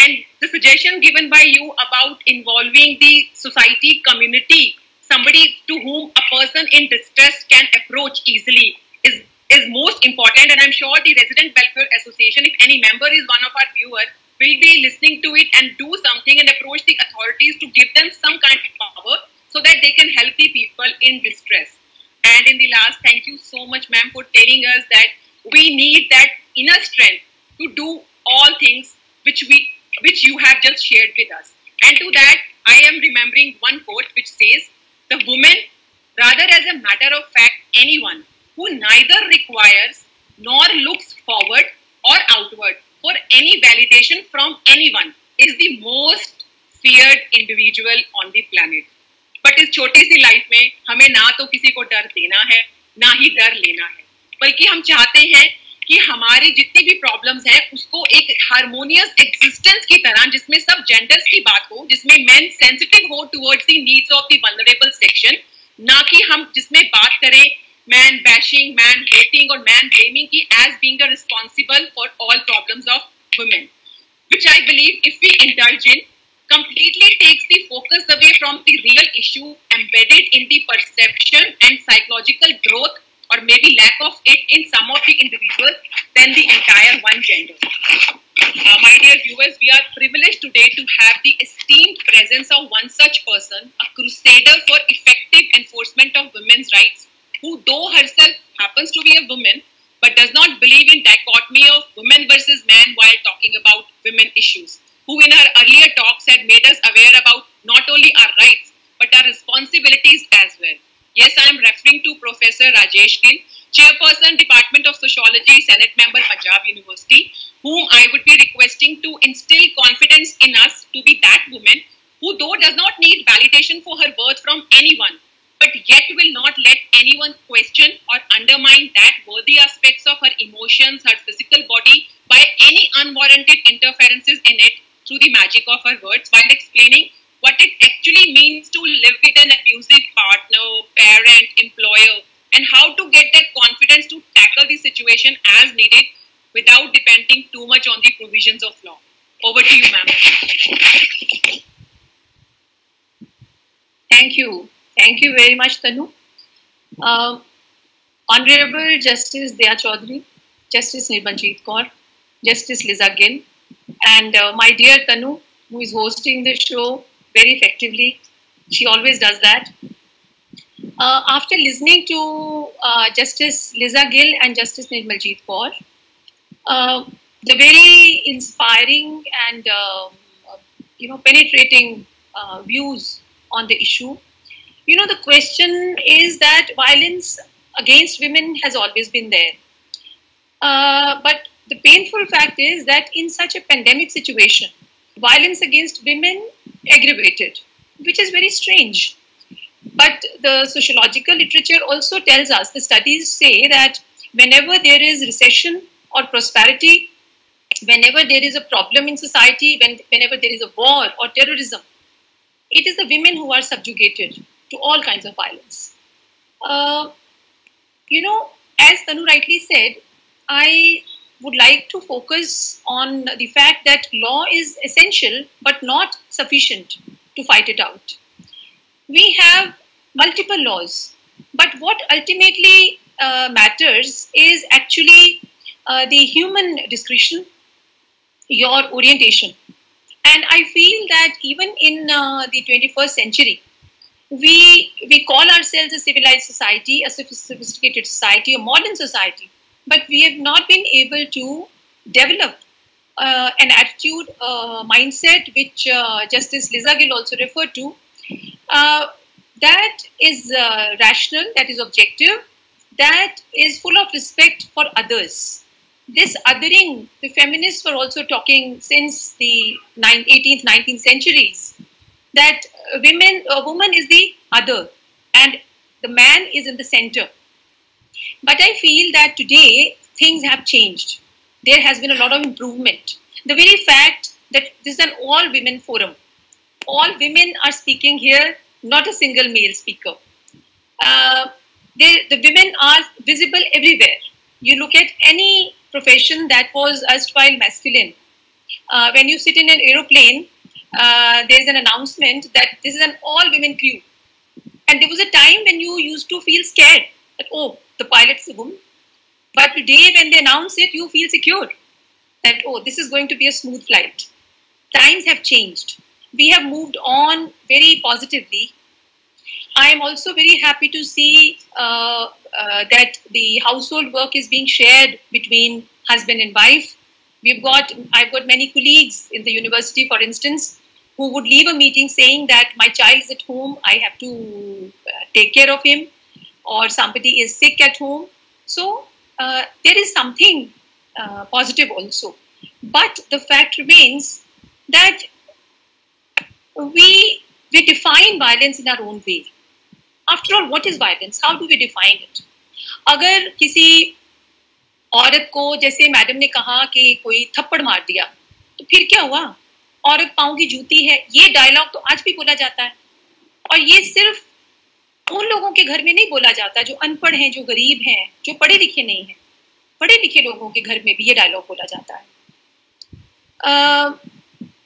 And the suggestion given by you about involving the society community, somebody to whom a person in distress can approach easily, is most important. And I'm sure the Resident Welfare Association, if any member is one of our viewers, will be listening to it and do something and approach the authorities to give them some kind of power so that they can help the people in distress. And in the last, thank you so much, ma'am, for telling us that we need that inner strength to do all things which you have just shared with us. And to that, I am remembering one quote which says, the woman, rather as a matter of fact, anyone who neither requires nor looks forward or outward for any validation from anyone is the most feared individual on the planet. But इस छोटी सी life में हमें ना तो किसी को डर देना है, ना ही डर लेना है, बल्कि हम चाहते हैं कि हमारी जितनी भी प्रॉब्लम्स हैं उसको एक हार्मोनियस एग्जिस्टेंस की तरह, जिसमें सब जेंडर्स की बात हो, जिसमें मेन सेंसिटिव हो towards the needs of the vulnerable section, ना कि हम जिसमें बात करें मैन बैशिंग, मैन हेटिंग और मैन ब्लेमिंग की as being the responsible for all problems of women, which I believe if we indulge in completely takes the focus away from the real issue embedded in the perception and psychological growth or maybe lack of it in some of the individuals than the entire one gender. My dear viewers, we are privileged today to have the esteemed presence of one such person, a crusader for effective enforcement of women's rights, who though herself happens to be a woman, but does not believe in dichotomy of women versus man while talking about women issues, who in her earlier talks had made us aware about not only our rights, but our responsibilities as well. Yes, I am referring to Professor Rajesh Gill, Chairperson, Department of Sociology, Senate Member, Punjab University, whom I would be requesting to instill confidence in us to be that woman who, though does not need validation for her worth from anyone, but yet will not let anyone question or undermine that worthy aspects of her emotions, her physical body, by any unwarranted interferences in it through the magic of her words, while explaining what it actually means to live with an abusive partner, parent, employer, and how to get that confidence to tackle the situation as needed without depending too much on the provisions of law. Over to you, ma'am. Thank you. Thank you very much, Tanu. Honorable Justice Daya Chaudhary, Justice Nirmaljeet Kaur, Justice Liza Gill, and my dear Tanu, who is hosting the show very effectively. She always does that. After listening to Justice Liza Gill and Justice Nirmaljeet Kaur, the very inspiring and penetrating views on the issue, the question is that violence against women has always been there. But the painful fact is that in such a pandemic situation, violence against women aggravated, which is very strange. But the sociological literature also tells us, the studies say that whenever there is recession or prosperity, whenever there is a problem in society, whenever there is a war or terrorism, it is the women who are subjugated to all kinds of violence. As Tanu rightly said, I would like to focus on the fact that law is essential but not sufficient to fight it out. We have multiple laws, but what ultimately matters is actually the human discretion, your orientation. And I feel that even in the 21st century, we call ourselves a civilized society, a sophisticated society, a modern society, but we have not been able to develop an attitude, mindset, which Justice Liza Gill also referred to, that is rational, that is objective, that is full of respect for others. This othering, the feminists were also talking since the 18th, 19th centuries, that a woman is the other and the man is in the center. But I feel that today things have changed. There has been a lot of improvement. The very fact that this is an all-women forum. All women are speaking here, not a single male speaker. The women are visible everywhere. You look at any profession that was erstwhile masculine. When you sit in an aeroplane, there's an announcement that this is an all-women crew. And there was a time when you used to feel scared that, oh, the pilot's a woman. But today when they announce it, you feel secure that, oh, this is going to be a smooth flight. Times have changed. We have moved on very positively. I am also very happy to see that the household work is being shared between husband and wife. I've got many colleagues in the university, for instance, who would leave a meeting saying that my child is at home, I have to take care of him, or somebody is sick at home. So there is something positive also. But the fact remains that we define violence in our own way. After all, what is violence? How do we define it? अगर किसी औरत को, जैसे madam ने कहा कि कोई थप्पड़ मार दिया, तो फिर क्या हुआ? औरत पाँव की जूती है, ये डायलॉग तो आज भी बोला जाता है। और ये सिर्फ उन लोगों के घर में नहीं बोला जाता जो अनपढ़ हैं, जो गरीब हैं, जो पढ़े लिखे नहीं हैं। पढ़े लिखे लोगों के घर में भी ये डायलॉग बोला जाता है।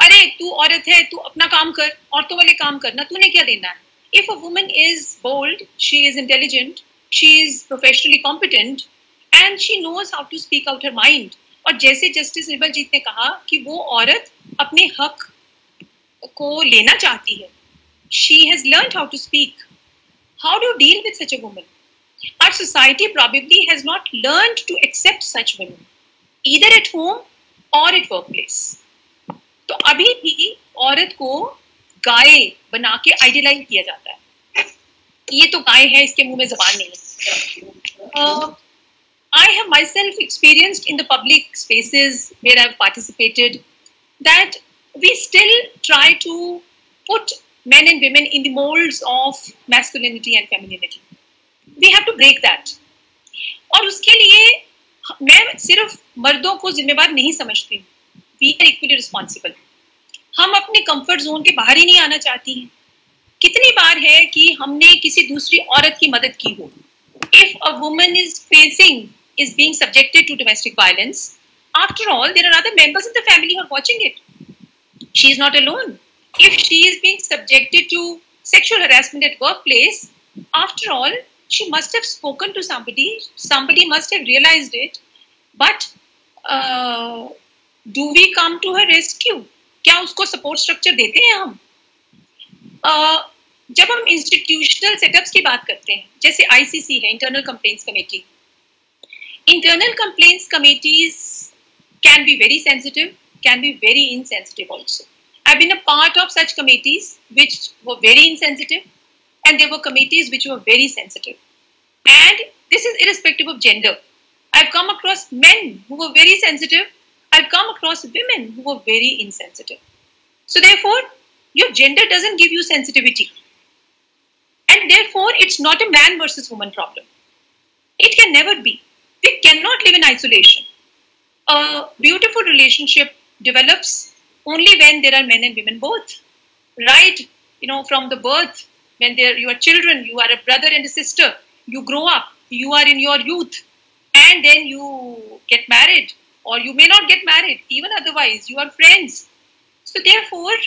अरे तू औरत है, तू अपना काम कर, औरतों वाले काम करना, तूने क्या देना है? If a woman is bold, she is intelligent, she is professionally competent, and she knows how to speak out her mind. और जैसे जस्टिस निर्मलजीत ने कहा कि वो औरत अपने हक को लेना चाहती है. She has learned how to speak. How do you deal with such a woman? Our society probably has not learned to accept such women, either at home or at workplace. तो अभी भी औरत को गाय बना के आइडियलाइज किया जाता है. ये तो गाय है, इसके मुंह में जबान नहीं है. I have myself experienced in the public spaces where I've participated that we still try to put men and women in the molds of masculinity and femininity. We have to break that. और उसके लिए मैं सिर्फ मर्दों को जिम्मेवार नहीं समझती हूँ. We are equally responsible. हम अपने कंफर्ट जोन के बाहर ही नहीं आना चाहती हैं. कितनी बार है कि हमने किसी दूसरी औरत की मदद की हो. If a woman is being subjected to domestic violence, after all, there are other members in the family who are watching it. She is not alone. If she is being subjected to sexual harassment at workplace, after all, she must have spoken to somebody. Somebody must have realized it. But do we come to her rescue? क्या उसको support structure देते हैं हम? जब हम institutional setups की बात करते हैं, जैसे ICC है, Internal Complaints Committee. Internal Complaints Committees can be very sensitive, can be very insensitive also. I've been a part of such committees which were very insensitive, and there were committees which were very sensitive. And this is irrespective of gender. I've come across men who were very sensitive. I've come across women who were very insensitive. So therefore, your gender doesn't give you sensitivity. And therefore, it's not a man versus woman problem. It can never be. We cannot live in isolation. A beautiful relationship develops only when there are men and women both. Right? From the birth, when you are children, you are a brother and a sister. You grow up, you are in your youth, and then you get married, or you may not get married. Even otherwise, you are friends. So therefore,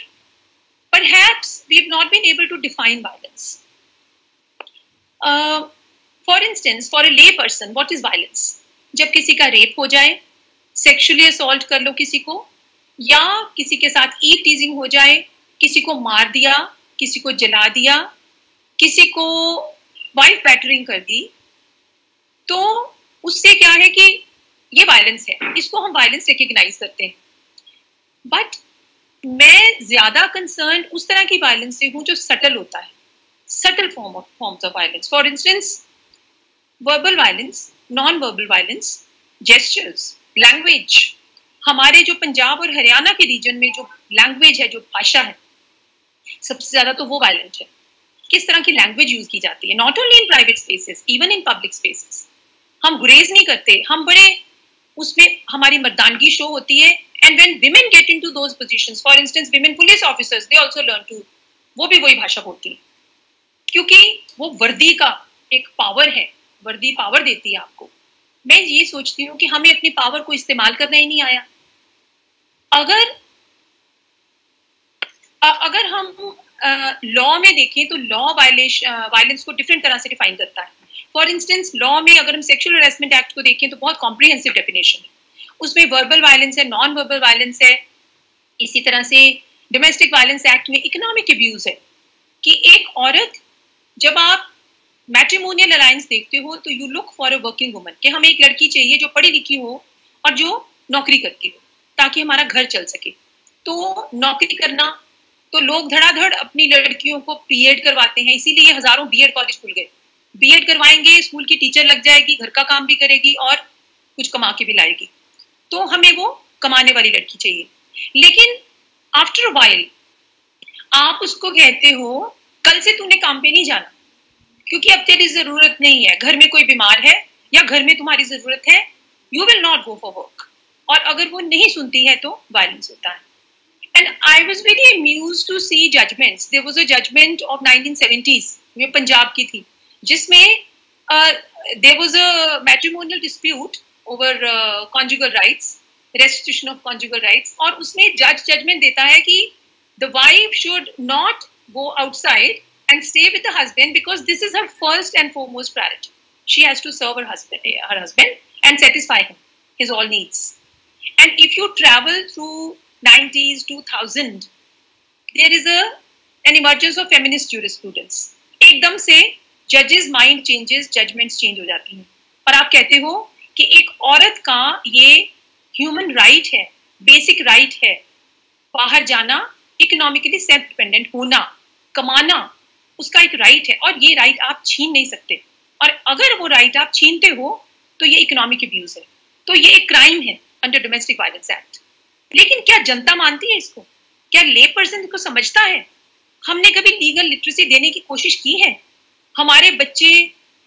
perhaps we have not been able to define violence. For instance, for a lay person, what is violence? जब किसी का rape हो जाए, sexually assault कर लो किसी को, या किसी के साथ ईव टीजिंग हो जाए, किसी को मार दिया, किसी को जला दिया, किसी को वाइफ बैटरिंग कर दी, तो उससे क्या है कि ये वायलेंस है, इसको हम वायलेंस रिकग्नाइज करते हैं. बट मैं ज्यादा कंसर्न उस तरह की वायलेंस से हूँ जो सटल होता है, subtle forms of violence. For instance, verbal violence, non verbal violence, gestures, language. हमारे जो पंजाब और हरियाणा के रीजन में जो लैंग्वेज है, जो भाषा है, सबसे ज्यादा तो वो वायलेंट है. किस तरह की लैंग्वेज यूज की जाती है, not only in private spaces, even in public spaces. हम गुरेज नहीं करते, हम बड़े उसमें हमारी मर्दानगी शो होती है. And when women get into those positions, for instance women police officers, they also learn to, वो भी वही भाषा बोलती है, क्योंकि वो वर्दी का एक पावर है, वर्दी पावर देती है आपको. मैं ये सोचती हूँ कि हमें अपनी पावर को इस्तेमाल करना ही नहीं आया. अगर हम लॉ में देखें तो लॉ वायलेंस को डिफरेंट तरह से डिफाइन करता है. फॉर इंस्टेंस, लॉ में अगर हम सेक्सुअल हरेसमेंट एक्ट को देखें तो बहुत कॉम्प्रिहेंसिव डेफिनेशन है. उसमें वर्बल वायलेंस है, नॉन वर्बल वायलेंस है. इसी तरह से डोमेस्टिक वायलेंस एक्ट में इकोनॉमिक अब्यूज है कि एक औरत, जब आप मैट्रिमोनियल अलायंस देखते हो तो you look for a working woman, कि हमें एक लड़की चाहिए जो पढ़ी लिखी हो और जो नौकरी करती हो ताकि हमारा घर चल सके. तो नौकरी करना, तो लोग धड़ाधड़ अपनी लड़कियों को बीएड करवाते हैं, इसीलिए हजारों बीएड कॉलेज खुल गए. बीएड करवाएंगे, स्कूल की टीचर लग जाएगी, घर का काम भी करेगी और कुछ कमा के भी लाएगी. तो हमें वो कमाने वाली लड़की चाहिए. लेकिन आफ्टर अ वाइल आप उसको कहते हो कल से तूने काम पे नहीं जाना, क्योंकि अब तेरी जरूरत नहीं है, घर में कोई बीमार है या घर में तुम्हारी जरूरत है, you will not go for work. और अगर वो नहीं सुनती है तो वायलेंस होता है. And I was very amused to see judgments. There was a judgment of 1970s, ये पंजाब की थी, जिसमें there was a matrimonial dispute over conjugal rights, restitution of conjugal rights, और उसमें judgment देता है कि the wife should not go outside and stay with the husband because this is her first and foremost priority. She has to serve her husband and satisfy him, his all needs. And if you travel through 90s, 2000, there is an emergence of feminist jurisprudence. एकदम से judges mind changes, judgments change हो जाती हैं, और आप कहते हो कि एक औरत का ये human right है, basic right है, बाहर जाना, economically self dependent होना, कमाना, उसका एक right है, और ये right आप छीन नहीं सकते. और अगर वो right आप छीनते हो तो ये इकोनॉमिक अब्यूज है, तो ये एक क्राइम है अंडर डोमेस्टिक वायलेंस एक्ट। लेकिन क्या जनता मानती है इसको? क्या ले पर्सन को समझता है? हमने कभी लीगल लिटरेसी देने की कोशिश की है? हमारे बच्चे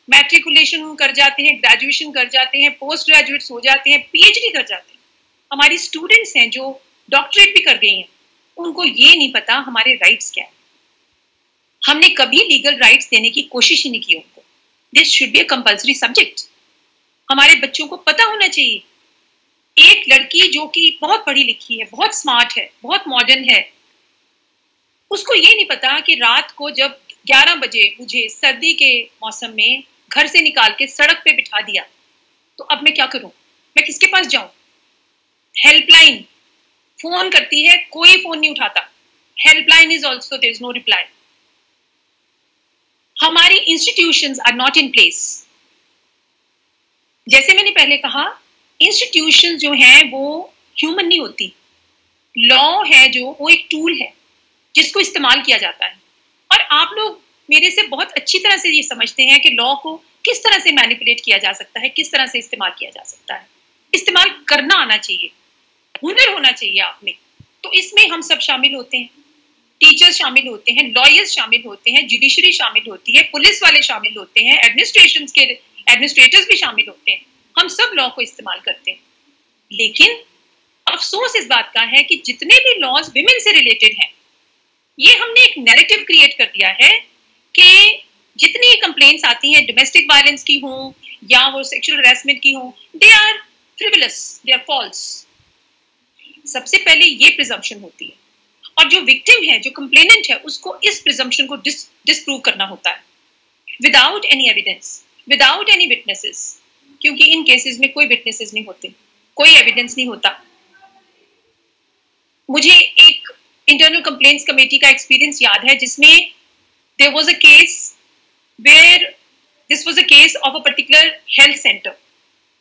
मैट्रिकुलेशन कर जाते हैं, ग्रेजुएशन कर जाते हैं, पोस्ट ग्रेजुएट्स हो जाते हैं, पीएचडी कर जाते हैं। हमारी स्टूडेंट्स हैं जो डॉक्टरेट भी कर गई हैं, उनको ये नहीं पता हमारे राइट्स क्या है। हमने कभी लीगल राइट्स देने की कोशिश ही नहीं की उनको। This should be a compulsory subject. हमारे बच्चों को पता होना चाहिए। एक लड़की जो कि बहुत पढ़ी लिखी है, बहुत स्मार्ट है, बहुत मॉडर्न है, उसको ये नहीं पता कि रात को जब 11 बजे मुझे सर्दी के मौसम में घर से निकाल के सड़क पे बिठा दिया तो अब मैं क्या करूं? मैं किसके पास जाऊं? हेल्पलाइन फोन करती है, कोई फोन नहीं उठाता। Helpline is also there is no reply. हमारी institutions are not in place. जैसे मैंने पहले कहा, इंस्टीट्यूशंस जो हैं वो ह्यूमन नहीं होती। लॉ है जो, वो एक टूल है जिसको इस्तेमाल किया जाता है। और आप लोग मेरे से बहुत अच्छी तरह से ये समझते हैं कि लॉ को किस तरह से मैनिपुलेट किया जा सकता है, किस तरह से इस्तेमाल किया जा सकता है। इस्तेमाल करना आना चाहिए, हुनर होना चाहिए आप में। तो इसमें हम सब शामिल होते हैं, टीचर्स शामिल होते हैं, लॉयर्स शामिल होते हैं, जुडिशरी शामिल होती है, पुलिस वाले शामिल होते हैं, एडमिनिस्ट्रेशन के एडमिनिस्ट्रेटर्स भी शामिल होते हैं। हम सब लॉ को इस्तेमाल करते हैं। लेकिन अफसोस इस बात का है कि जितने भी लॉज विमेन से रिलेटेड हैं, ये हमने एक नैरेटिव क्रिएट कर दिया है कि जितनी कंप्लेंट्स आती हैं डोमेस्टिक वायलेंस की हों या वो सेक्सुअल हरासमेंट की हों, they are frivolous, they are false. सबसे पहले ये प्रिजम्पशन होती है, और जो विक्टिम है, जो कंप्लेनेंट है, उसको इस प्रिजम्पशन को डिसप्रूव करना होता है without any evidence, without any witnesses. क्योंकि इन केसेस में कोई विटनेसेस नहीं होते, कोई एविडेंस नहीं होता। मुझे एक इंटरनल कंप्लेंट्स कमेटी का एक्सपीरियंस याद है जिसमें there was a case where this was a case of a particular health centre,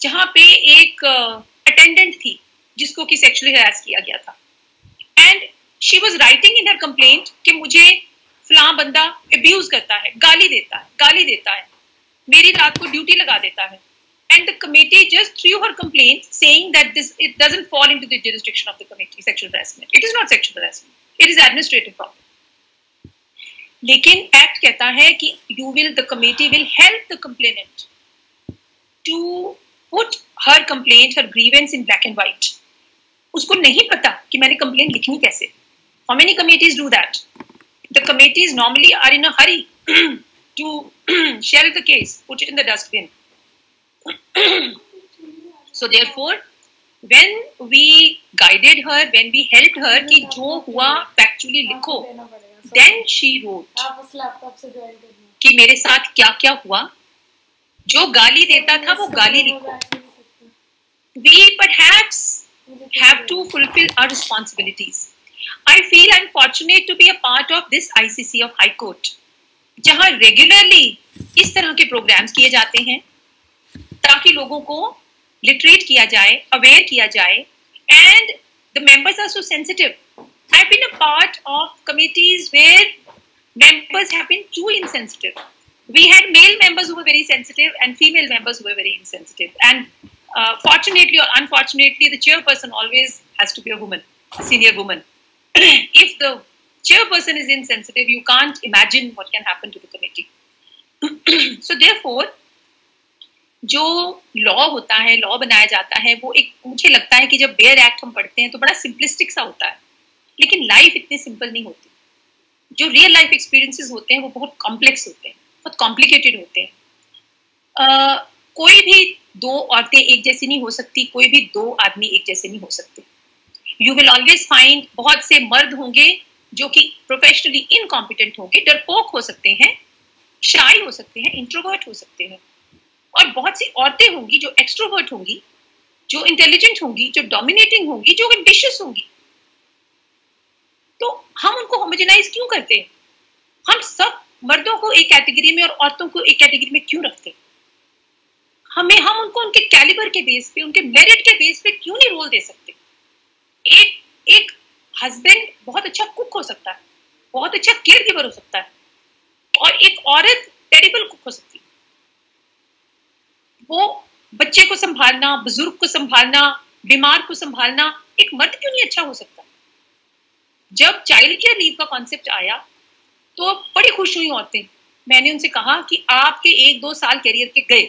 जहां पे एक अटेंडेंट थी जिसको कि सेक्सुअली हरास किया गया था। And she was writing in her complaint कि मुझे फलां बंदा अब्यूज करता है, गाली देता है, मेरी रात को ड्यूटी लगा देता है। And the committee just threw her complaint saying that it doesn't fall into the jurisdiction of the committee, sexual harassment. It is not sexual harassment. It is administrative problem. लेकिन एक्ट कहता है कि the committee will help the complainant to put her complaint, her grievance in black and white. उसको नहीं पता कि मैंने complaint लिखनी कैसे. How many committees do that? The committees normally are in a hurry to shelve the case, put it in the dustbin. So therefore, when we guided her, when we helped her कि जो हुआ factually लिखो, then she wrote कि मेरे साथ क्या क्या हुआ, जो गाली देता था वो गाली लिखो। We perhaps have to fulfill our responsibilities. I feel I'm fortunate to be a part of this ICC of High Court, जहाँ regularly इस तरह के programs किए जाते हैं ताकि लोगों को लिटरेट किया जाए, अवेयर किया जाए। And the members are so sensitive. I have been a part of committees where members have been too insensitive. We had male members who were very sensitive and female members who were very insensitive. And fortunately or unfortunately, the chairperson always has to be a woman, a senior woman. If the chairperson is insensitive, you can't imagine what can happen to the committee. So therefore, जो law होता है, law बनाया जाता है, वो एक, मुझे लगता है कि जब बेयर एक्ट हम पढ़ते हैं तो बड़ा सिंपलिस्टिक सा होता है, लेकिन लाइफ इतनी सिंपल नहीं होती। जो रियल लाइफ एक्सपीरियंसेस होते हैं वो बहुत कॉम्प्लेक्स होते हैं, बहुत कॉम्प्लिकेटेड होते हैं। कोई भी दो औरतें एक जैसी नहीं हो सकती, कोई भी दो आदमी एक जैसे नहीं हो सकते। यू विल ऑलवेज फाइंड बहुत से मर्द होंगे जो कि प्रोफेशनली इनकॉम्पिटेंट होंगे, डरपोक हो सकते हैं, शाई हो सकते हैं, इंट्रोवर्ट हो सकते हैं, और बहुत सी औरतें होंगी जो एक्सट्रोवर्ट होंगी, जो इंटेलिजेंट होंगी, जो डोमिनेटिंग होंगी, जो एम्बिशियस होंगी। तो हम उनको होमोजेनाइज क्यों करते हैं? हम सब मर्दों को एक कैटेगरी में और औरतों को एक कैटेगरी में क्यों रखते हैं? हम उनको उनके कैलिबर के बेस पे, उनके मेरिट के बेस पे क्यों नहीं रोल दे सकते? एक हस्बैंड बहुत अच्छा कुक हो सकता है, बहुत अच्छा केयर गिवर हो सकता है, और एक औरत टेरिबल कुक हो सकती है। वो बच्चे को संभालना, बुजुर्ग को संभालना, बीमार को संभालना एक मर्द क्यों नहीं अच्छा हो सकता? जब चाइल्ड केयर लीव का कॉन्सेप्ट आया तो बड़ी खुश हुई औरतें। मैंने उनसे कहा कि आपके 1-2 साल कैरियर के गए,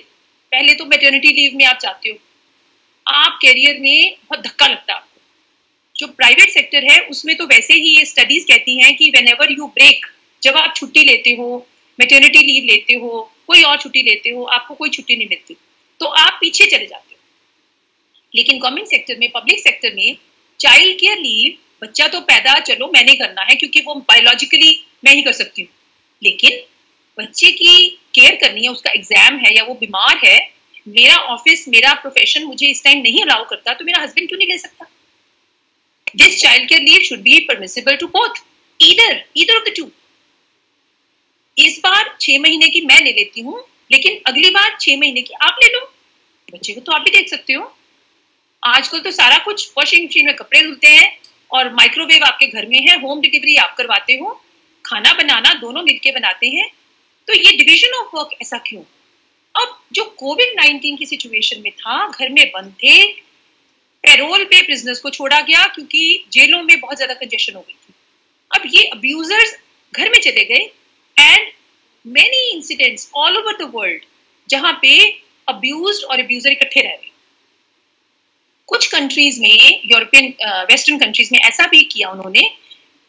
पहले तो मैटरनिटी लीव में आप जाते हो, आप कैरियर में बहुत धक्का लगता है आपको। जो प्राइवेट सेक्टर है उसमें तो वैसे ही ये स्टडीज कहती हैं कि व्हेनेवर यू ब्रेक, जब आप छुट्टी लेते हो, मैटरनिटी लीव लेते हो, कोई और छुट्टी लेते हो, आपको कोई छुट्टी नहीं मिलती तो आप पीछे चले जाते हो। लेकिन गवर्नमेंट सेक्टर में, पब्लिक सेक्टर में चाइल्ड केयर लीव, बच्चा तो पैदा चलो मैंने करना है क्योंकि वो बायोलॉजिकली मैं ही कर सकती हूँ, लेकिन बच्चे की केयर करनी है, उसका एग्जाम है या वो बीमार है, मेरा ऑफिस, मेरा प्रोफेशन मुझे इस टाइम नहीं अलाउ करता तो मेरा हस्बैंड क्यों नहीं ले सकता? This child care leave should be permissible to both, either of the two. इस बार 6 महीने की मैं ले लेती हूँ, लेकिन अगली बार 6 महीने की आप ले लो। बच्चे को तो आप भी देख सकते हो। आजकल तो सारा कुछ वॉशिंग मशीन में कपड़े धुलते हैं और माइक्रोवेव आपके घर में है, होम डिलीवरी आप करवाते हो, खाना बनाना दोनों मिलके बनाते हैं, तो ये डिवीजन ऑफ वर्क ऐसा क्यों? अब जो कोविड-19 की सिचुएशन में था, घर में बंद थे, पैरोल पे प्रिजनर्स को छोड़ा गया क्योंकि जेलों में बहुत ज्यादा कंजेशन हो गई थी। अब ये अब्यूजर्स घर में चले गए and many incidents all over the world जहां पे अब्यूज्ड और अब्यूजर इकट्ठे रह रहे। कुछ कंट्रीज में, यूरोपियन वेस्टर्न कंट्रीज में ऐसा भी किया उन्होंने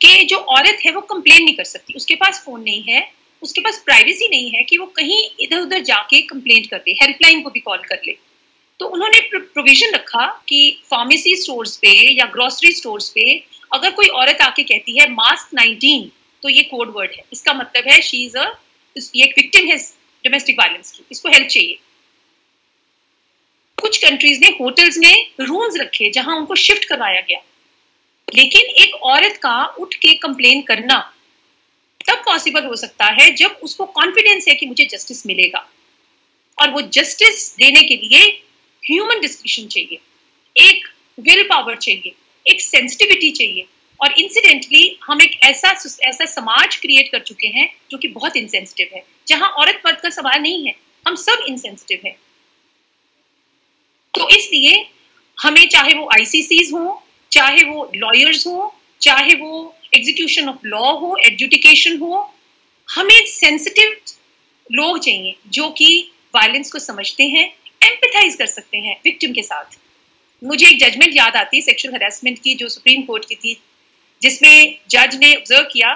कि जो औरत है वो कंप्लेन नहीं कर सकती, उसके पास फोन नहीं है, उसके पास प्राइवेसी नहीं है कि वो कहीं इधर उधर जाके कंप्लेंट कर दे, हेल्पलाइन को भी कॉल कर ले। तो उन्होंने प्रोविजन रखा कि फार्मेसी स्टोर्स पे या ग्रोसरी स्टोर्स पे अगर कोई औरत आके कहती है मास्क 19, तो ये कोड वर्ड है, इसका मतलब है शी इज ये एक विक्टिम है डोमेस्टिक वायलेंस की, इसको हेल्प चाहिए। कुछ कंट्रीज ने होटल्स में रूम्स रखे जहां उनको शिफ्ट करवाया गया, लेकिन एक औरत का उठ के कंप्लेन करना तब पॉसिबल हो सकता है जब उसको कॉन्फिडेंस है कि मुझे जस्टिस मिलेगा, और वो जस्टिस देने के लिए ह्यूमन डिस्क्रिप्शन चाहिए, एक विल पावर चाहिए, एक सेंसिटिविटी चाहिए। और इंसिडेंटली हम एक ऐसा समाज क्रिएट कर चुके हैं जो कि बहुत इंसेंसिटिव है, जहां औरत मर्द का सवाल नहीं है, हम सब इंसेंसिटिव हैं। तो इसलिए हमें, चाहे वो आईसीसीज हो, चाहे वो लॉयर्स हो, चाहे वो एग्जीक्यूशन ऑफ लॉ हो, एडजुडिकेशन हो, हमें सेंसिटिव लोग चाहिए जो कि वायलेंस को समझते हैं, एम्पैथाइज कर सकते हैं विक्टिम के साथ। मुझे एक जजमेंट याद आती है सेक्सुअल हैरेसमेंट की जो सुप्रीम कोर्ट की थी, जिसमें जज ने ऑब्जर्व किया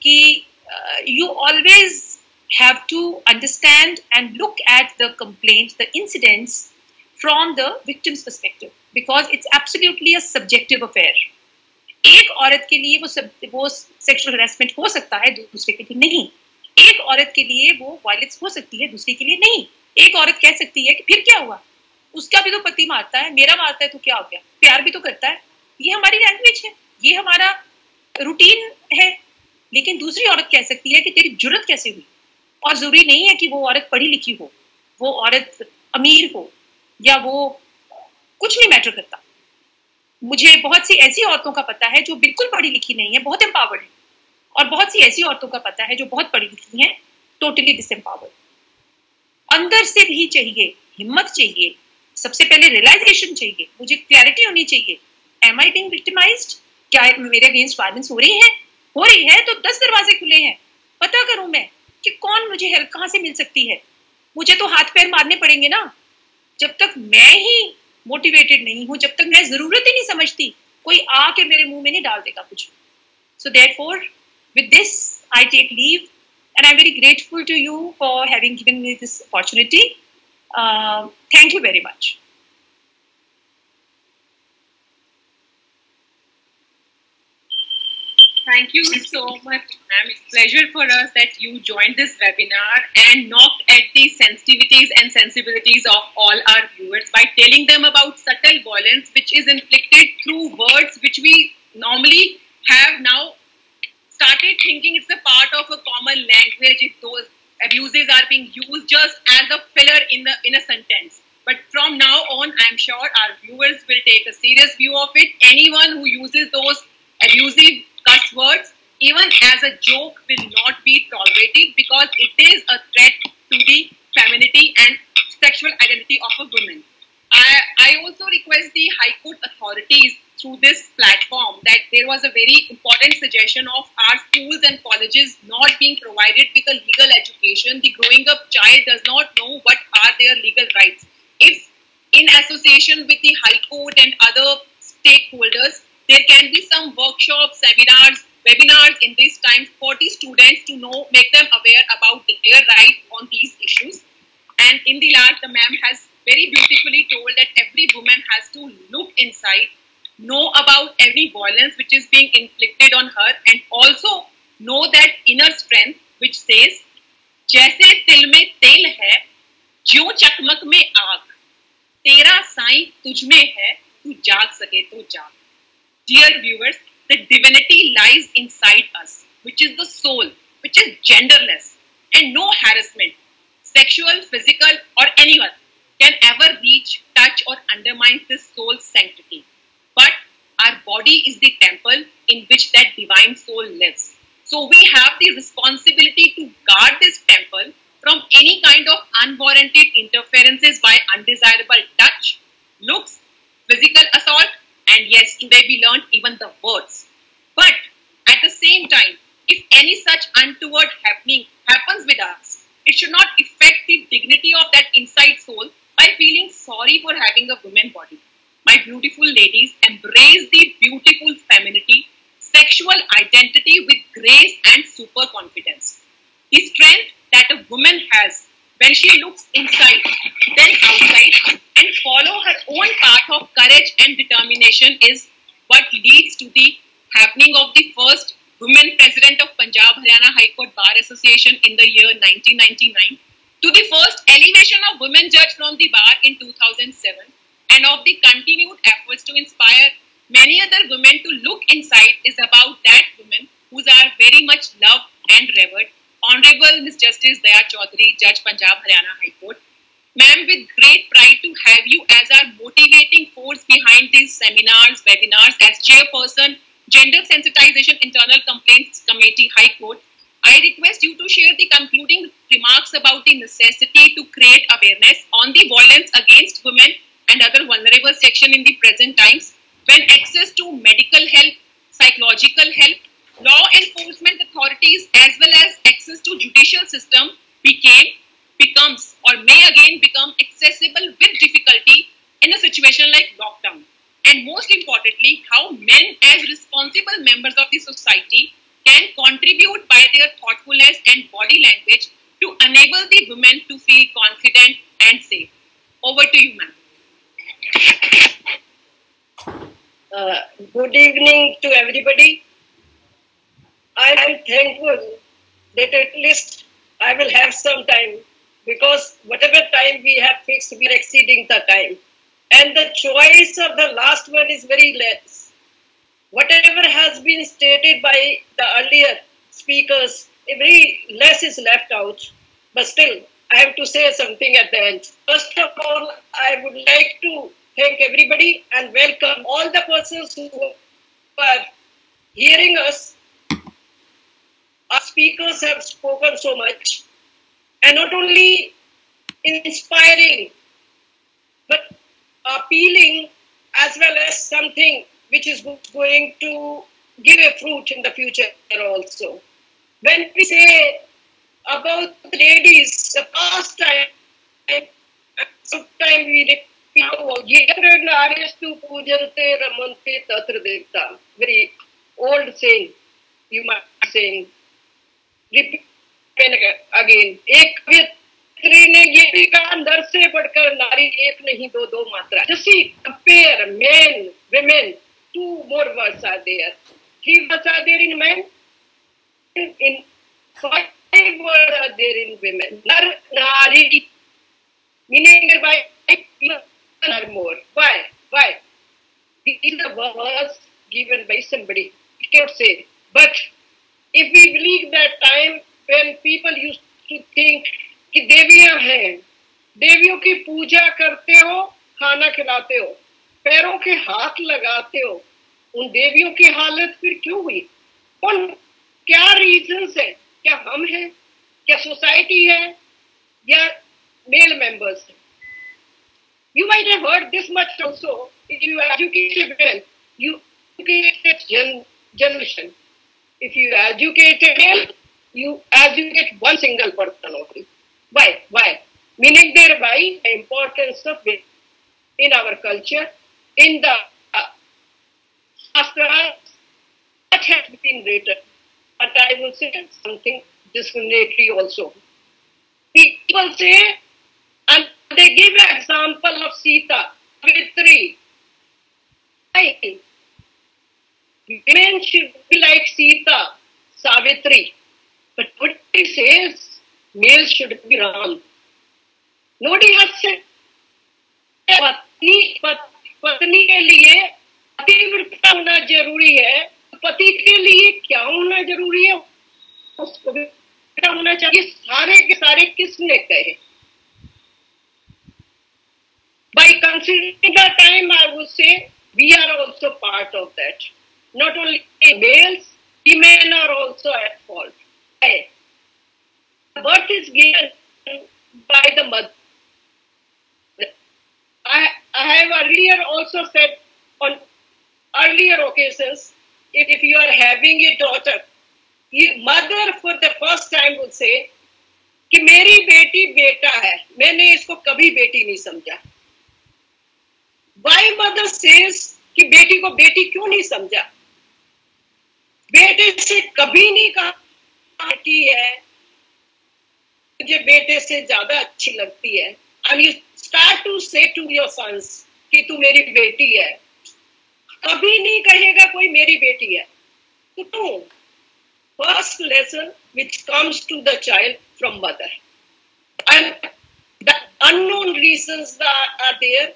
कि you always have to understand and look at the complaint, the incidents from the victim's perspective, because it's absolutely a subjective affair. एक औरत के लिए वो सेक्सुअल हैरेसमेंट हो सकता है, दूसरे के लिए नहीं। एक औरत के लिए वो वायलेंस हो सकती है, दूसरे के लिए नहीं। एक औरत कह सकती है कि फिर क्या हुआ, उसका भी तो पति मारता है, मेरा मारता है तो क्या हो गया, प्यार भी तो करता है, ये हमारी लैंग्वेज है, ये हमारा रूटीन है। लेकिन दूसरी औरत कह सकती है कि तेरी जुर्रत कैसे हुई, और जरूरी नहीं है कि वो औरत पढ़ी लिखी हो, वो औरत अमीर हो, या वो कुछ नहीं मैटर करता। मुझे बहुत सी ऐसी औरतों का पता है जो बिल्कुल पढ़ी लिखी नहीं है, बहुत एम्पावर्ड है, और बहुत सी ऐसी औरतों का पता है जो बहुत पढ़ी लिखी हैं, टोटली डिसएम्पावर्ड। अंदर से भी चाहिए, हिम्मत चाहिए, सबसे पहले रियलाइजेशन चाहिए, मुझे क्लैरिटी होनी चाहिए, एम आई बीइंग विक्टिमाइज्ड, क्या मेरे अगेंस्ट वायलेंस हो रही है तो 10 दरवाजे खुले हैं, पता करूं मैं कि कौन मुझे हेल्प कहां से मिल सकती है। मुझे तो हाथ पैर मारने पड़ेंगे ना, जब तक मैं ही मोटिवेटेड नहीं हूं, जब तक मैं जरूरत ही नहीं समझती, कोई आके मेरे मुंह में नहीं डाल देगा कुछ। So therefore with this I take leave and I'm very grateful to you for having given me this opportunity. Thank you very much. Thank you so much, ma'am. It's a pleasure for us that you joined this webinar and knocked at the sensitivities and sensibilities of all our viewers by telling them about subtle violence which is inflicted through words which we normally have now started thinking it's a part of a common language. If those abuses are being used just as a filler in a sentence, but from now on, I'm sure our viewers will take a serious view of it. Anyone who uses those abusive cuss words, even as a joke, will not be tolerated because it is a threat to the femininity and sexual identity of a woman. I also request the High Court authorities through this platform that there was a very important suggestion of our schools and colleges not being provided with a legal education. The growing up child does not know what are their legal rights. If in association with the High Court and other stakeholders, there can be some workshops, seminars, webinars in these times for the students to know, make them aware about their right on these issues. And in the last, the ma'am has very beautifully told that every woman has to look inside, know about every violence which is being inflicted on her, and also know that inner strength which says, जैसे तिल में तेल है, ज्यों चकमक में आग, तेरा साईं तुझ में है, तू जाग सके तो जाग. Dear viewers, the divinity lies inside us, which is the soul, which is genderless, and no harassment, sexual, physical, or anyone can ever reach, touch, or undermine this soul's sanctity. But our body is the temple in which that divine soul lives. So we have the responsibility to guard this temple from any kind of unwarranted interferences by undesirable touch, looks, physical assault, and yes, today we learned even the words. But at the same time, if any such untoward happening happens with us, it should not affect the dignity of that inside soul by feeling sorry for having a woman body. My beautiful ladies, embrace the beautiful femininity, sexual identity with grace and super confidence. The strength that a woman has when she looks inside, then outside, and follow her own path of courage and determination is what leads to the happening of the first women president of Punjab Haryana High Court Bar Association in the year 1999, to the first elevation of women judge from the bar in 2007, and of the continued efforts to inspire many other women to look inside is about that woman who are very much loved and revered, Honorable Ms. Justice Daya Chaudhary, Judge Punjab Haryana High Court. Ma'am, with great pride to have you as our motivating force behind these seminars, webinars, as Chairperson, Gender Sensitization Internal Complaints Committee, High Court, I request you to share the concluding remarks about the necessity to create awareness on the violence against women and other vulnerable section in the present times, when access to medical help, psychological help, law enforcement authorities, as well as access to judicial system becomes or may again become accessible with difficulty in a situation like lockdown. And most importantly, how men as responsible members of the society can contribute by their thoughtfulness and body language to enable the women to feel confident and safe. Over to you, ma'am. Good evening to everybody. I am thankful that at least I will have some time, because whatever time we have fixed, we are exceeding the time. And the choice of the last one is very less. Whatever has been stated by the earlier speakers, very less is left out. But still, I have to say something at the end. First of all, I would like to thank everybody and welcome all the persons who are hearing us. Our speakers have spoken so much, and not only inspiring, but appealing, as well as something which is going to give a fruit in the future also. When we say about the ladies, the past time, sometimes we repeat, very old saying, you might be saying, repeat again. एक कवियत्री ने ये भी कहा, नर से बढ़कर नारी एक नहीं दो दो मात्रा. Just see, compare men, women, 2 more words are there. 3 words are there in men. In 5 words are there in women. Nar, nari, meaning by or more. Why? Why? These are words given by somebody. I cannot say. But if we believe that time when people used to think कि देवियां हैं, देवियों की पूजा करते हो, खाना खिलाते हो, पैरों के हाथ लगाते हो, उन देवियों की हालत फिर क्यों हुई? उन क्या रीजंस है? क्या हम हैं? क्या सोसाइटी है? या मेल मेंबर्स हैं? You might have heard this much also. If you educate well, you educate generation. If you educate well, you educate one single person only. Why? Why? Meaning thereby the importance of it in our culture, in the Shastras that has been written. But I will say something discriminatory also. People say, and they give an example of Sita, Savitri. Women should be like Sita, Savitri. But what he says, males should be Ram. Nobody has said, पत्नी के लिए पतिव्रता होना जरूरी है, पति के लिए क्या होना जरूरी है, उसको भी होना चाहिए. सारे के सारे किसने कहे? By considering the time, I would say we are also part of that. Not only males, women are also at fault. Birth is given by the mother. I have earlier also said on earlier occasions, if you are having a daughter, mother for the first time would say कि मेरी बेटी बेटा है, मैंने इसको कभी बेटी नहीं समझा. Why mother says कि बेटी को बेटी क्यों नहीं समझा? बेटे से कभी नहीं कहा बेटी है, मुझे बेटे से ज्यादा अच्छी लगती है. And you start to say to your sons कि तू मेरी बेटी है. कभी नहीं कहेगा कोई मेरी बेटी है. तो first lesson which comes to the child from mother, and the unknown reasons that are there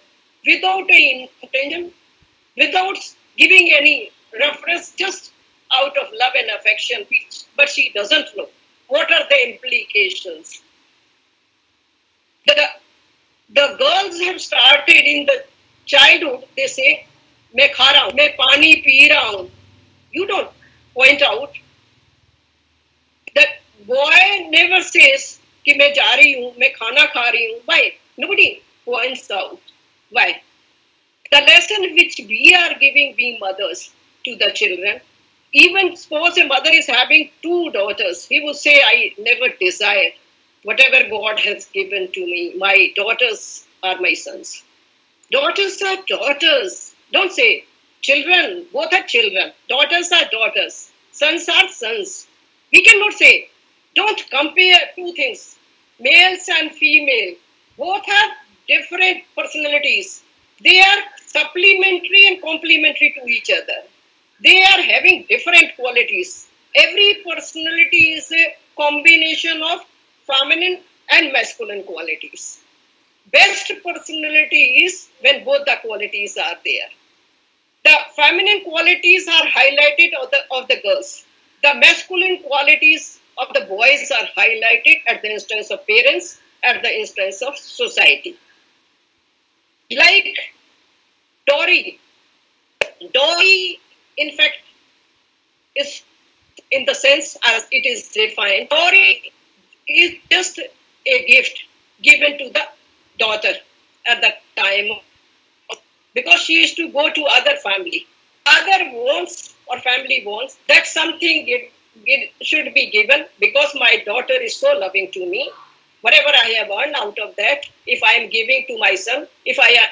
without any intention, without giving any reference, just out of love and affection, but she doesn't know what are the implications. The girls have started in the childhood, they say, मैं खा रहा हूँ, मैं पानी P रहा हूँ. You don't point out. The boy never says कि मैं जा रही हूँ, मैं खाना खा रही हूँ. Why? Nobody points out. Why? The lesson which we are giving, being mothers, to the children, even suppose a mother is having 2 daughters, he will say, I never desired whatever God has given to me. My daughters are my sons. Daughters are daughters. Don't say children, both are children. Daughters are daughters. Sons are sons. We cannot say, don't compare 2 things, males and female. Both have different personalities. They are supplementary and complementary to each other. They are having different qualities. Every personality is a combination of feminine and masculine qualities. Best personality is when both the qualities are there. The feminine qualities are highlighted of the girls. The masculine qualities of the boys are highlighted at the instance of parents, at the instance of society. Like dowry. Dowry, in fact, is in the sense as it is defined. Dowry is just a gift given to the daughter at the time because she used to go to other family. Other wants or family wants that something should be given because my daughter is so loving to me. Whatever I have earned out of that, if I am giving to my son, if I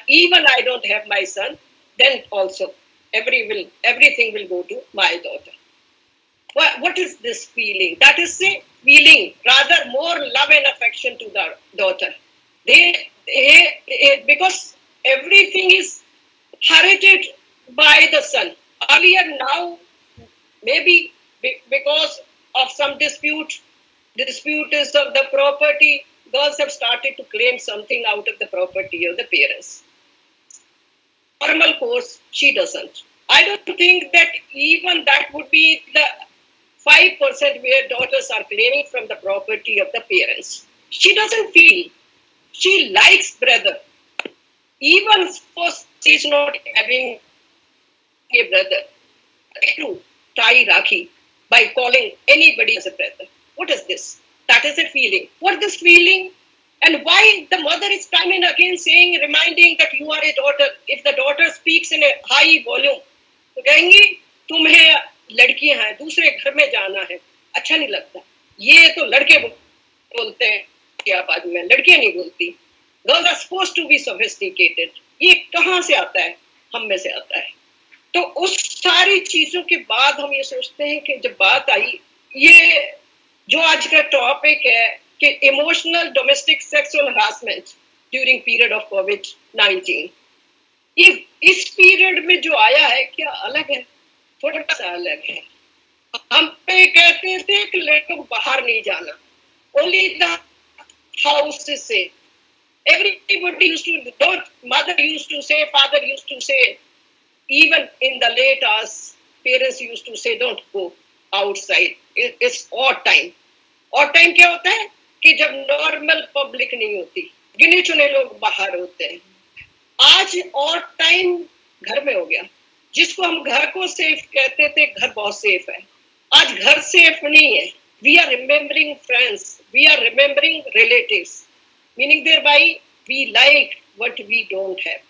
don't have my son, then also everything will go to my daughter. What is this feeling? That is a feeling, rather more love and affection to the daughter. Because everything is inherited by the son. Earlier, now, maybe because of some disputes of the property, girls have started to claim something out of the property of the parents. Normal course, she doesn't. I don't think that even that would be the 5% where daughters are claiming from the property of the parents. She doesn't feel. She likes brother. Even suppose she is not having a brother. To tie Rakhi by calling anybody as a brother. What is this? That is a feeling. What this feeling And why the mother is time and again saying, reminding that you are a daughter. If the daughter speaks in a high volume, तो कहेंगी तुम्हें लड़कियां हैं, दूसरे घर में जाना है, अच्छा नहीं लगता. ये तो लड़के बोलते हैं कि आवाज में, लड़कियां नहीं बोलती. Girls are supposed to be sophisticated. ये कहाँ से आता है? हम में से आता है. तो उस सारी चीजों के बाद हम ये सोचते हैं कि जब बात आई, ये जो आज का टॉपिक है कि emotional domestic sexual harassment during period of कोविड-19, इस पीरियड में जो आया है क्या अलग है? थोड़ा सा अलग है. हम पे कहते थे कि लड़कों को बाहर नहीं जाना, ओनली द हाउस से. Everybody used to, mother used to say, father used to say, even in the late hours, parents used to say, don't go outside. It's odd time. Odd time क्या होता है कि जब normal public नहीं होती, गिने चुने लोग बाहर होते हैं. आज odd टाइम घर में हो गया. जिसको हम घर को सेफ कहते थे, घर बहुत सेफ है. आज घर सेफ नहीं है. We are remembering friends. We are remembering relatives. Meaning thereby, we like what we don't have.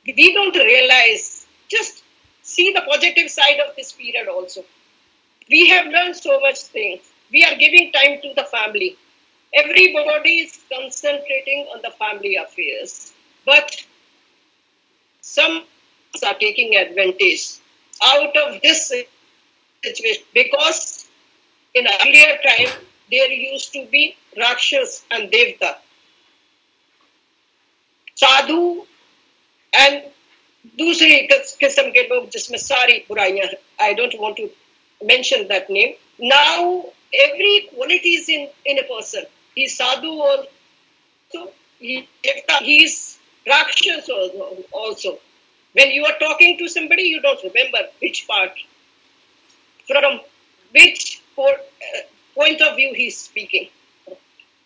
We don't realize, just see the positive side of this period also. We have learned so much things. We are giving time to the family. Everybody is concentrating on the family affairs. But some are taking advantage out of this situation because in earlier time, there used to be Rakshas and Devta, Sadhu and दूसरी किस्म के लोग जिसमें सारी बुराइयां हैं. I don't want to mention that name. Now every quality is in a person. He is sadhu also, he is Rakshas also. When you are talking to somebody, you don't remember which part, from which point of view he is speaking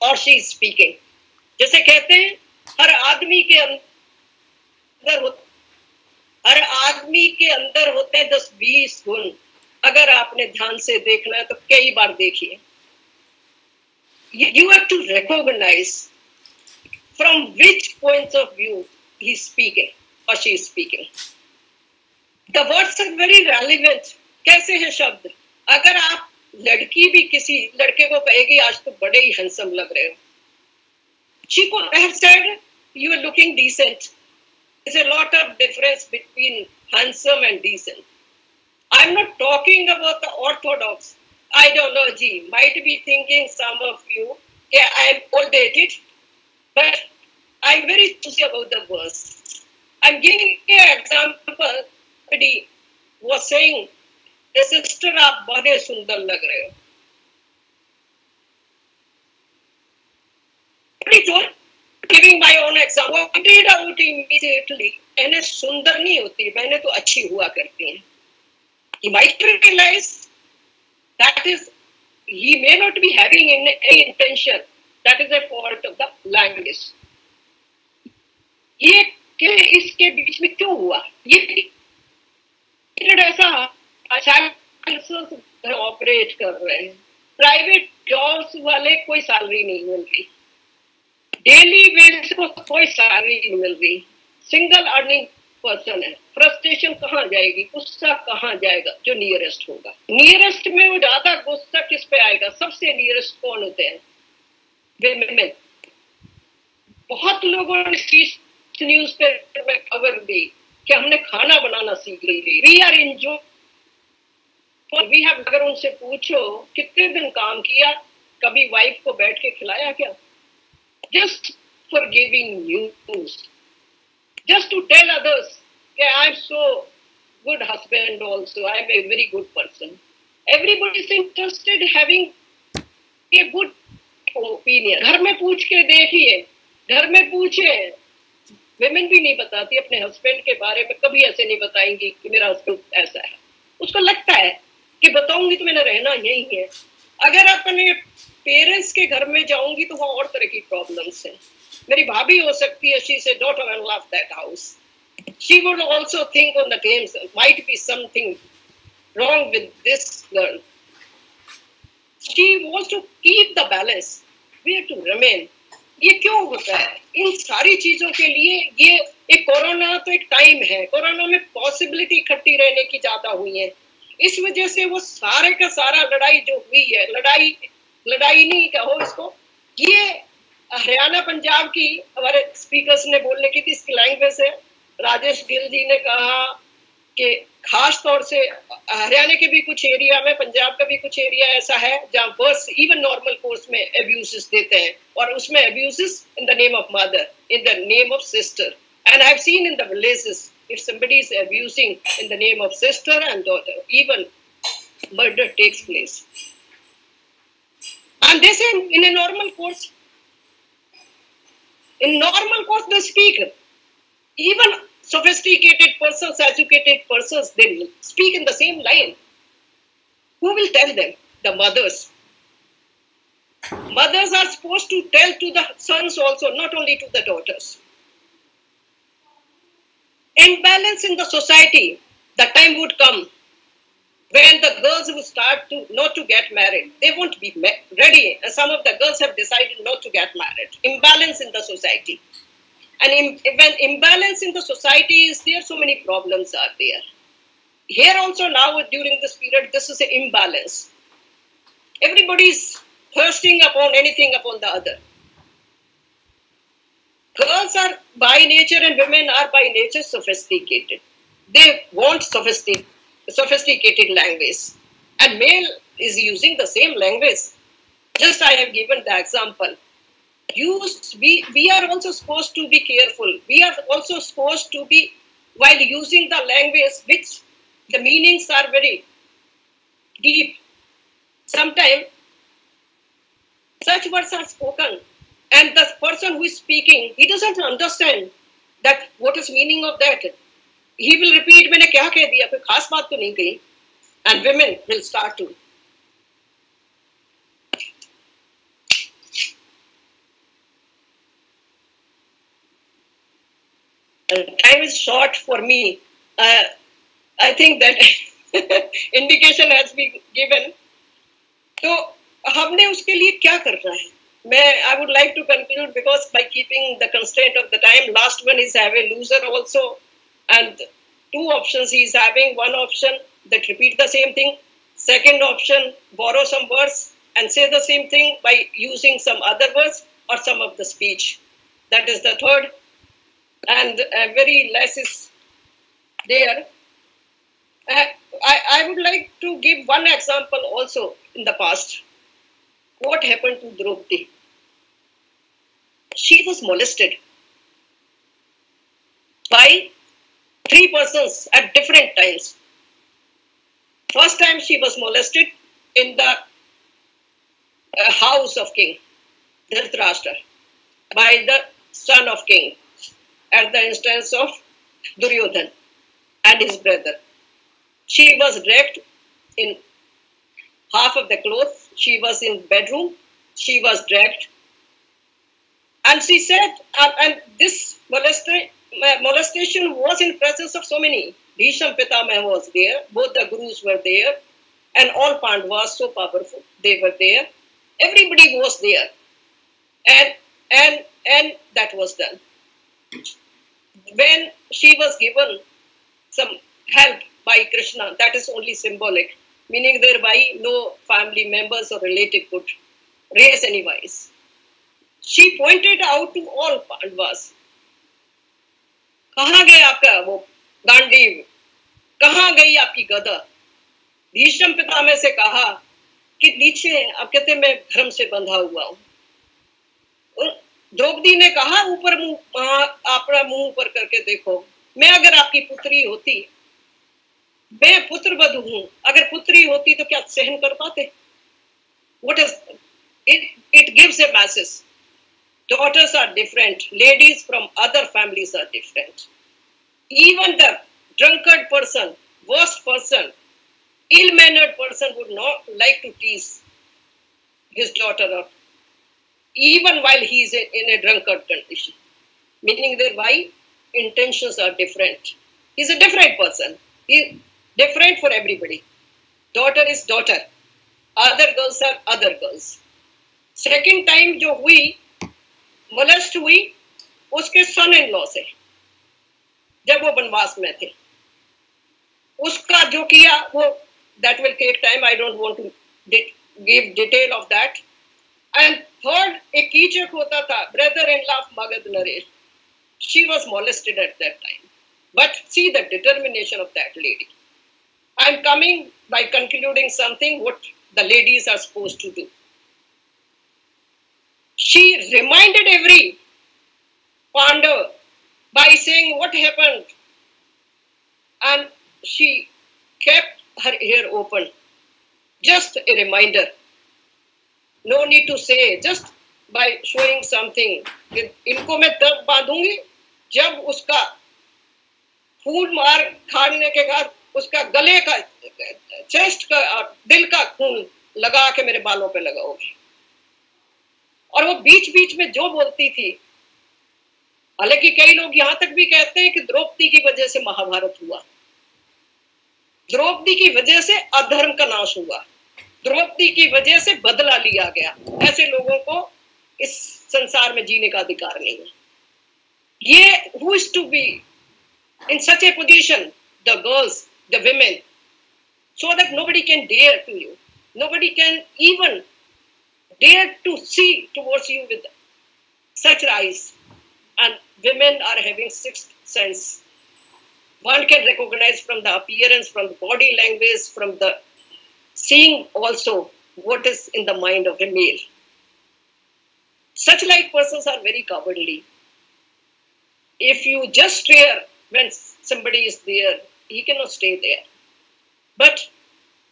or she is speaking. जैसे कहते हैं हर आदमी के अंदर होते हैं 10-20 गुण. अगर आपने ध्यान से देखना है तो कई बार देखिए. You have to recognize from which points of view he is speaking or she is speaking. The words are very relevant. कैसे हैं शब्द? अगर आप लड़की भी किसी लड़के को कहेगी आज तो बड़े ही हैंडसम लग रहे हो, she could have said you are looking decent. There's a lot of difference between handsome and decent. I'm not talking about the orthodox ideology. Might be thinking some of you, yeah, I'm outdated, but I'm very choosy about the verse. I'm giving an example. Somebody was saying, sister आप बड़े सुंदर लग रहे हो. Giving my own example, I did out immediately. मैंने सुंदर नहीं होती, मैंने तो अच्छी हुआ करती हैं. He might realize that is, he may not be having any intention. That is a fault of the language. ये क्या इसके बीच में क्यों हुआ? ये ऐसा ऑपरेट कर रहे हैं. प्राइवेट जॉब्स वाले कोई सैलरी नहीं मिल रही, डेली वेज को कोई सैलरी नहीं मिल रही. सिंगल अर्निंग पर्सन है. फ्रस्ट्रेशन कहाँ जाएगी, गुस्सा कहाँ जाएगा? जो नियरेस्ट होगा. नियरेस्ट में वो ज्यादा गुस्सा किस पे आएगा? सबसे नियरेस्ट कौन होते हैं? विमेन. बहुत लोगों ने न्यूज पेपर में खबर दी कि हमने खाना बनाना सीख ली. We are enjoy. We have. अगर उनसे पूछो कितने दिन काम किया, कभी वाइफ को बैठ के खिलाया क्या? Just for giving news, just to tell others कि I am so good husband also, I am a very good person. Everybody is interested having a good opinion. घर में पूछ के देखिए, घर में पूछे, विमेन भी नहीं बताती अपने हस्बैंड के बारे में. कभी ऐसे नहीं बताएंगी कि मेरा हस्बैंड ऐसा है. उसको लगता है कि बताऊंगी तो मैंने रहना यही है. अगर अपने पेरेंट्स के घर में जाऊंगी तो वहाँ और तरह की प्रॉब्लम्स हैं. मेरी भाभी हो सकती है, she said, daughter, I love that house. She would also think on the games, might be something wrong with this girl. She wants to keep the balance. We have to remain. ये क्यों होता है? इन सारी चीजों के लिए ये एक कोरोना तो एक टाइम है, कोरोना में पॉसिबिलिटी इकट्ठी रहने की ज्यादा हुई है, इस वजह से वो सारे का सारा लड़ाई जो हुई है, लड़ाई नहीं कहो इसको, ये हरियाणा पंजाब की हमारे स्पीकर्स ने बोलने की थी, इसकी लैंग्वेज है। राजेश गिल जी ने कहा कि खास तौर से हरियाणा के भी कुछ एरिया में, पंजाब का भी कुछ एरिया ऐसा है जहाँ वर्स इवन नॉर्मल कोर्स में अब्यूजेस देते हैं, और उसमें abuses in the name of mother, in the name of sister, and I have seen in the villages if somebody is abusing in the name of sister and daughter, even murder takes place. And they say in a normal course, they speak. Even sophisticated persons, educated persons, they speak in the same line. Who will tell them? The mothers. Mothers are supposed to tell to the sons also, not only to the daughters. Imbalance in the society, the time would come when the girls would start to not to get married. They won't be ready. And some of the girls have decided not to get married. Imbalance in the society. And when imbalance in the society is there, so many problems are there. Here also now during this period, this is an imbalance. Everybody is thirsting upon anything upon the other. Girls are by nature and women are by nature sophisticated. They want sophisticated language. And male is using the same language. Just I have given the example. We are also supposed to be careful. We are also supposed to be, while using the language, which the meanings are very deep. Sometimes such words are spoken. And the person who is speaking, he doesn't understand that what is meaning of that. He will repeat, मैंने क्या कह दिया, कोई खास बात तो नहीं कही. And women will start to. Time is short for me. I think that indication has been given. तो हमने उसके लिए क्या करना है? I would like to conclude because by keeping the constraint of the time, last one is have a loser also, and two options he is having. One option that repeat the same thing. Second option, borrow some words and say the same thing by using some other words or some of the speech. That is the third. And very less is there. I would like to give one example also in the past. What happened to Draupadi? She was molested by 3 persons at different times. First time she was molested in the house of King Dhritarashtra by the son of King at the instance of Duryodhan and his brother. She was draped in half of the clothes. She was in bedroom. She was draped. And she said, and this molestation was in presence of so many. Bhisham Pitamaha was there. Both the gurus were there. And all Pandavas, so powerful, they were there. Everybody was there. And that was done. When she was given some help by Krishna, that is only symbolic, meaning thereby no family members or relative could raise any vice. She pointed out to all Pandavas, कहाँ गए आपका वो गांडीव, कहाँ गई आपकी गदा? भीष्म पितामह से कहा कि नीचे, आप कहते मैं धर्म से बंधा हुआ हूँ। द्रौपदी ने कहा ऊपर मुंह, अपना मुंह ऊपर करके देखो, मैं अगर आपकी पुत्री होती, मैं पुत्रवधू हूँ, अगर पुत्री होती तो क्या सहन कर पाते? What is it gives a message. Daughters are different. Ladies from other families are different. Even the drunkard person, worst person, ill-mannered person would not like to tease his daughter up, even while he is in a drunkard condition. Meaning thereby intentions are different. He is a different person. He is different for everybody. Daughter is daughter. Other girls are other girls. Second time जो हुई, molest हुई उसके सन in law से, जब वो वनवास में थे। उसका जो किया वो, that will take time, I don't want to give detail of that. And third, एक कीचक होता था, brother in law of Magadh नरेश, she was molested at that time, but see the determination of that lady. I am coming by concluding something what the ladies are supposed to do. She reminded every Pandav by saying what happened, and she kept her ear open. Just a reminder. No need to say, just by showing something. इनको मैं तब बांधूंगी जब उसका खून मार खाने के बाद उसका गले का, चेस्ट का, दिल का खून लगा के मेरे बालों पे लगाओगी। और वो बीच बीच में जो बोलती थी, हालांकि कई लोग यहां तक भी कहते हैं कि द्रौपदी की वजह से महाभारत हुआ, द्रौपदी की वजह से अधर्म का नाश हुआ, द्रौपदी की वजह से बदला लिया गया। ऐसे लोगों को इस संसार में जीने का अधिकार नहीं है। ये who is to be in such a position, the girls, the women, so that nobody can dare to you, nobody can even dare to see towards you with such eyes. And women are having sixth sense. One can recognize from the appearance, from the body language, from the seeing also what is in the mind of a male. Such like persons are very cowardly. If you just stare when somebody is there, he cannot stay there. But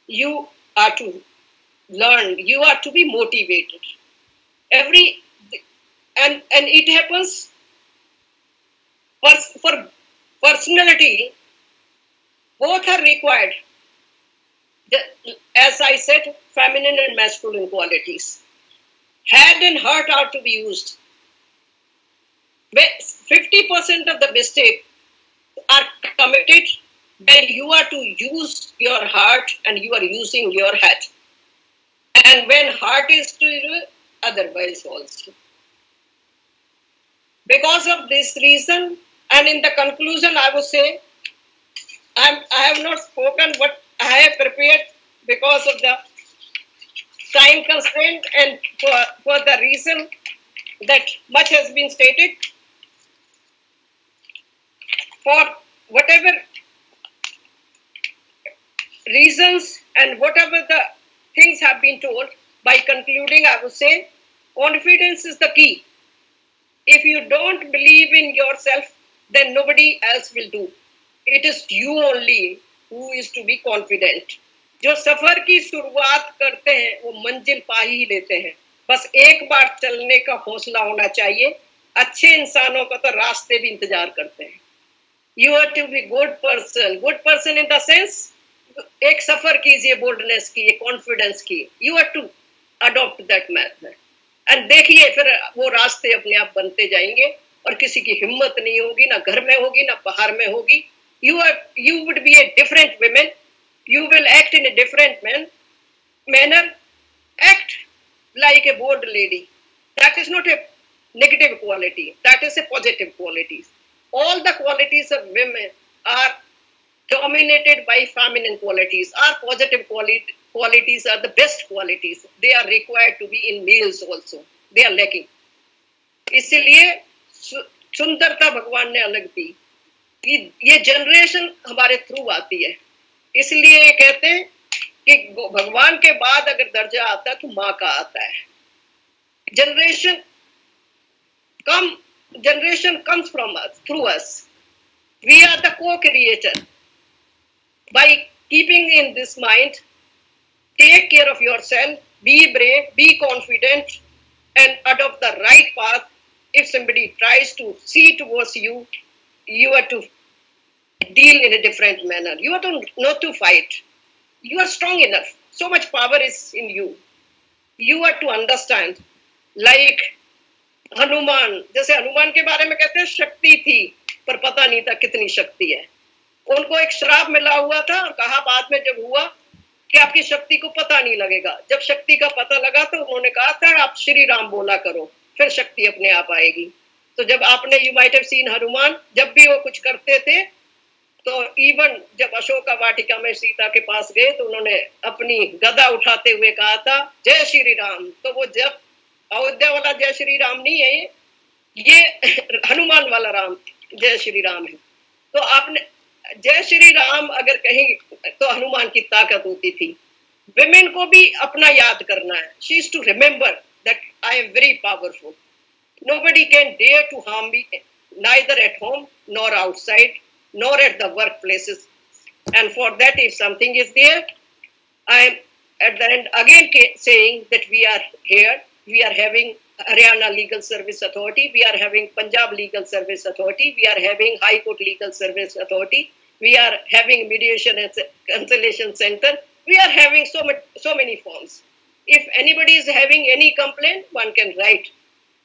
you are to learn, you are to be motivated. And it happens for personality, both are required. As I said, feminine and masculine qualities. Head and heart are to be used. 50% of the mistakes are committed when you are to use your heart and you are using your head. And when heart is to do otherwise also. Because of this reason, and in the conclusion, I would say, I have not spoken what I have prepared because of the time constraint and for the reason that much has been stated. For whatever reasons and whatever the things have been told, by concluding, I would say, confidence is the key. If you don't believe in yourself, then nobody else will do. It is you only who is to be confident. जो सफर की शुरुआत करते हैं वो मंजिल पा ही लेते हैं, बस एक बार चलने का हौसला होना चाहिए। अच्छे इंसानों का तो रास्ते भी इंतजार करते हैं। You are to be good person in the sense, एक सफर कीजिए बोल्डनेस की, कॉन्फिडेंस की। You are to adopt that method and देखिए फिर वो रास्ते अपने आप बनते जाएंगे और किसी की हिम्मत नहीं होगी, ना घर में होगी ना बाहर में होगी। You would be a different woman. You will act in a different manner. Act like a bold lady. That is not a negative quality. That is a positive quality. All the qualities of women are dominated by feminine qualities. Our positive qualities are the best qualities. They are required to be in males also. They are lacking. इसलिए सुंदरता भगवान ने अलग दी। ये generation हमारे through आती है, इसलिए ये कहते हैं कि भगवान के बाद अगर दर्जा आता है तो माँ का आता है। Generation comes from us, through us. We are the co-creator. By keeping in this mind, take care of yourself, be brave, be confident, and adopt the right path. If somebody tries to see towards you, you are to deal in a different manner. You are not to fight. You are strong enough. So much power is in you. You are to understand. Like Hanuman, जैसे हनुमान के बारे में कहते हैं शक्ति थी पर पता नहीं था कितनी शक्ति है। उनको एक श्राप मिला हुआ था और कहा बाद में जब हुआ कि आपकी शक्ति को पता नहीं लगेगा। जब शक्ति का पता लगा तो उन्होंने कहा था आप श्री राम बोला करो। फिर शक्ति अपने आप आएगी। तो जब आपने you might have seen Hanuman, जब भी वो कुछ करते थे तो इवन जब अशोका वाटिका में सीता के पास गए तो उन्होंने अपनी गदा उठाते हुए कहा था जय श्री राम। तो वो जब अयोध्या वाला जय श्री राम नहीं है, ये हनुमान वाला राम जय श्री राम है। तो आपने जय श्री राम अगर कहीं तो हनुमान की ताकत होती थी। विमेन को भी अपना याद करना है। She is to remember that I am very powerful, nobody can dare to harm me, neither at home nor outside nor at the workplaces. And for that, if something is there, I am at the end again saying that we are here, we are having Haryana Legal Service Authority, we are having Punjab Legal Service Authority, we are having High Court Legal Service Authority, we are having Mediation and Conciliation Center, we are having so many forms. If anybody is having any complaint, one can write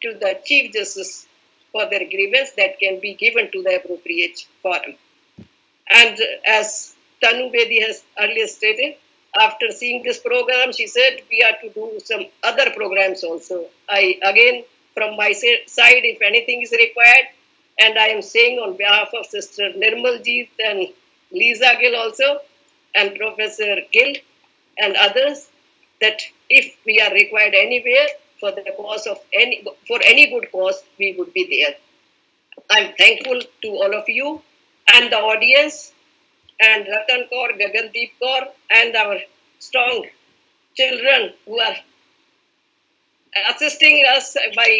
to the Chief Justice for their grievance that can be given to the appropriate forum. And as Tanu Bedi has earlier stated, after seeing this program, she said we are to do some other programs also. I again, from my side, if anything is required, and I am saying on behalf of Sister Nirmal Jeet and Lisa Gill also, and Professor Gill and others, that if we are required anywhere for the cause of any good cause, we would be there. I'm thankful to all of you and the audience, and Ratan Kaur, Gagandeep Kaur, and our strong children who are assisting us by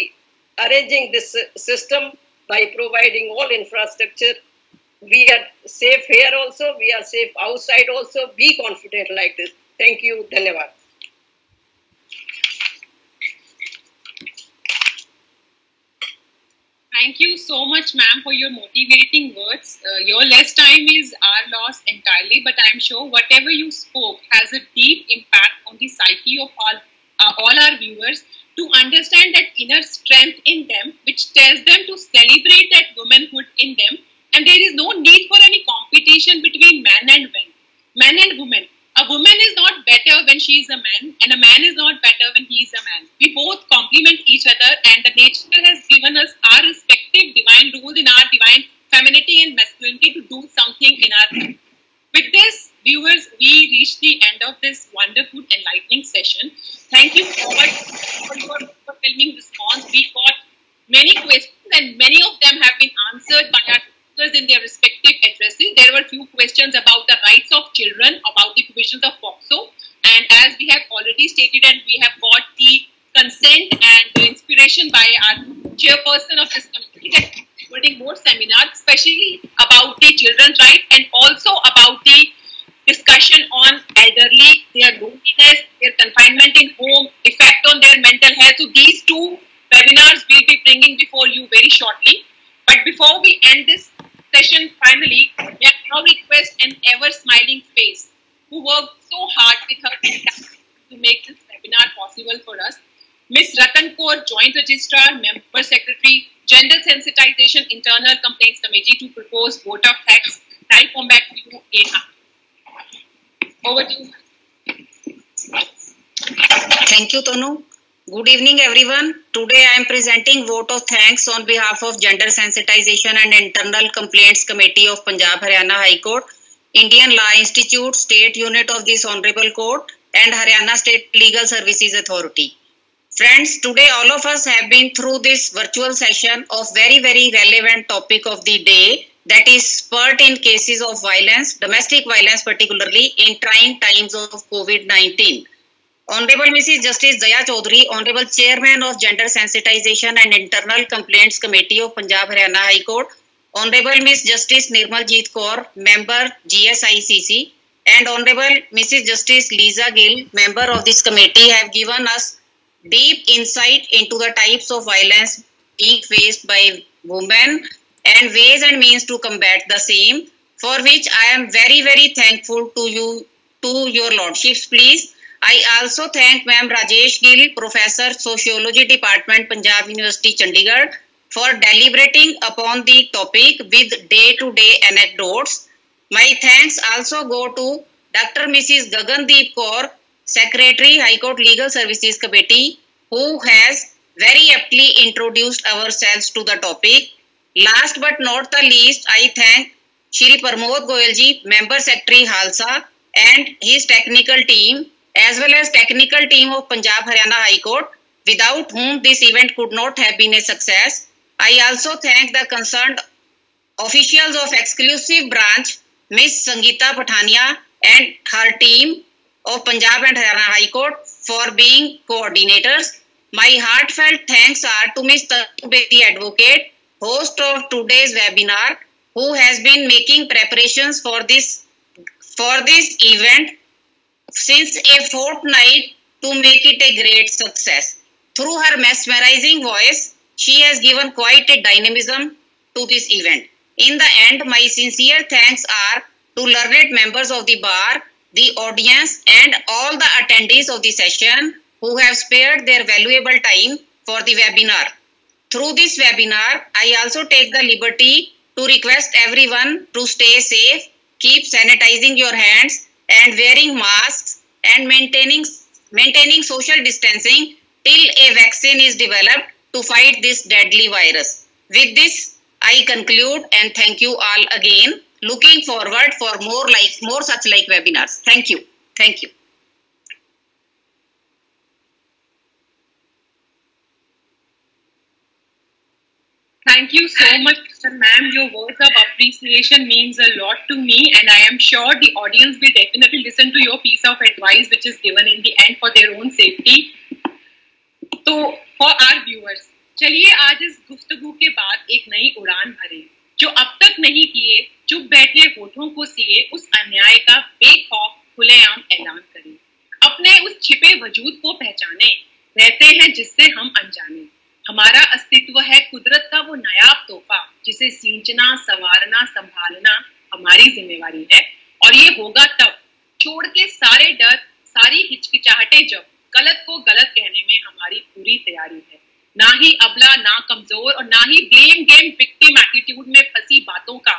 arranging this system, by providing all infrastructure. We are safe here also, we are safe outside also. Be confident like this. Thank you. Dhanyavad. Thank you so much, ma'am, for your motivating words. Your less time is our loss entirely, but I'm sure whatever you spoke has a deep impact on the psyche of all our viewers to understand that inner strength in them, which tells them to celebrate that womanhood in them. And there is no need for any competition between man and woman. A woman is not better when she is a man, and a man is not better when he is a man. We both complement each other, and the nature has given us our respective divine roles in our divine femininity and masculinity to do something in our life. With this, viewers, we reach the end of this wonderful, enlightening session. Thank you so much for your overwhelming response. We got many questions, and many of them have been answered by our in their respective addresses. There were few questions about the rights of children, about the provisions of POCSO, and as we have already stated, and we have got the consent and the inspiration by our chairperson of this committee that holding more seminars, especially about the children's rights and also about the discussion on elderly, their loneliness, their confinement in home, effect on their mental health. So these two webinars we'll be bringing before you very shortly. But before we end this session finally, may I now request an ever-smiling face who worked so hard with her to make this webinar possible for us. Ms. Ratan Kaur, Joint Registrar, Member Secretary, Gender Sensitization Internal Complaints Committee to propose vote of thanks. I'll come back to you again. Over to you. Thank you, Tanu. Good evening, everyone. Today I am presenting vote of thanks on behalf of Gender Sensitization and Internal Complaints Committee of Punjab Haryana High Court, Indian Law Institute, State Unit of this Honorable Court, and Haryana State Legal Services Authority. Friends, today all of us have been through this virtual session of very relevant topic of the day, that is spurt in cases of violence, domestic violence particularly in trying times of COVID-19. Honorable Mrs. Justice Daya Chaudhary, Honorable Chairman of Gender Sensitization and Internal Complaints Committee of Punjab Haryana High Court, Honorable Ms. Justice Nirmal Jeet Kaur, Member GSICC, and Honorable Mrs. Justice Lisa Gill, Member of this committee, have given us deep insight into the types of violence being faced by women and ways and means to combat the same, for which I am very thankful to you, to your lordships, please. I also thank Ma'am Rajesh Gill, Professor Sociology Department, Punjab University, Chandigarh, for deliberating upon the topic with day-to-day anecdotes. My thanks also go to Dr. Mrs. Gagandeep Kaur, Secretary, High Court Legal Services Committee, who has very aptly introduced ourselves to the topic. Last but not the least, I thank Shri Pramod Goyal ji, Member Secretary Halsa, and his technical team, as well as technical team of Punjab Haryana High Court, without whom this event could not have been a success. I also thank the concerned officials of exclusive branch, Ms. Sangeeta Pathania and her team of Punjab and Haryana High Court for being coordinators. My heartfelt thanks are to Ms. Tanu Bedi Advocate, host of today's webinar, who has been making preparations for this event since a fortnight to make it a great success. Through her mesmerizing voice, she has given quite a dynamism to this event. In the end, my sincere thanks are to learned members of the bar, the audience, and all the attendees of the session who have spared their valuable time for the webinar. Through this webinar, I also take the liberty to request everyone to stay safe, keep sanitizing your hands and wearing masks and maintaining social distancing till a vaccine is developed to fight this deadly virus. With this, I conclude and thank you all again. Looking forward for more such like webinars. Thank you. Thank you. Thank you so much, Mr. Ma'am. Your words of appreciation means a lot to me, and I am sure the audience will definitely listen to your piece of advice which is given in the end for their own safety. So, for our viewers, चलिए आज इस गुफ्तगू के बाद एक नई उड़ान भरे, जो अब तक नहीं किए, चुप बैठे होठों को सिए, उस अन्याय का बेखौफ खुलेआम ऐलान करें, अपने उस छिपे वजूद को पहचाने, रहते हैं जिससे हम अनजाने। हमारा अस्तित्व है कुदरत का वो नायाब तोहफा, जिसे सींचना, संवारना, संभालना हमारी जिम्मेवारी है, और ये होगा तब छोड़ के सारे डर, सारी हिचकिचाहटें, जब गलत को गलत कहने में हमारी पूरी तैयारी है। ना ही अबला, ना कमजोर, और ना ही ब्लेम गेम विक्टिम एटीट्यूड में फंसी बातों का,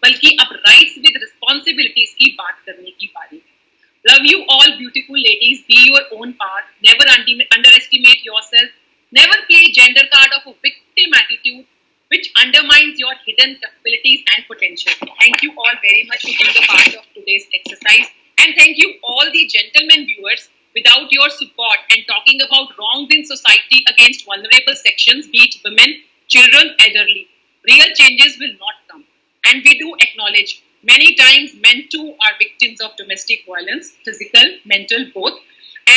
बल्कि अब राइट्स विद रिस्पॉन्सिबिलिटीज की बात करने की बारी है। Love you all beautiful ladies, be your own part, never underestimate yourself, never play gender card of a victim attitude which undermines your hidden capabilities and potential. Thank you all very much for being a part of today's exercise, and thank you all the gentlemen viewers. Without your support and talking about wrongs in society against vulnerable sections, be it women, children, elderly, real changes will not come. And we do acknowledge many times men too are victims of domestic violence, physical, mental, both.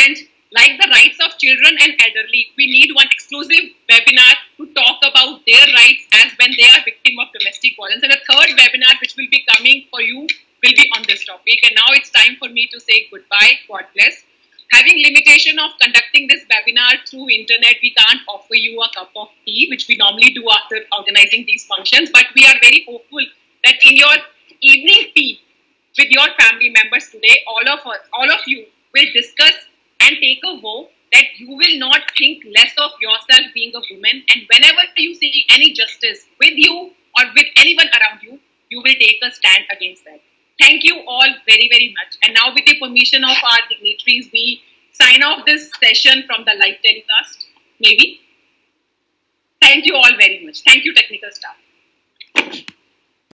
And like the rights of children and elderly, we need one exclusive webinar to talk about their rights as when they are victim of domestic violence. And a third webinar which will be coming for you will be on this topic. And now it's time for me to say goodbye. God bless. Having limitation of conducting this webinar through internet, we can't offer you a cup of tea, which we normally do after organizing these functions. But we are very hopeful that in your evening tea with your family members today, all of you will discuss and take a vow that you will not think less of yourself being a woman, and whenever you see any justice with you or with anyone around you, you will take a stand against that. Thank you all very, very much. And now with the permission of our dignitaries, we sign off this session from the live telecast, maybe. Thank you all very much. Thank you, technical staff.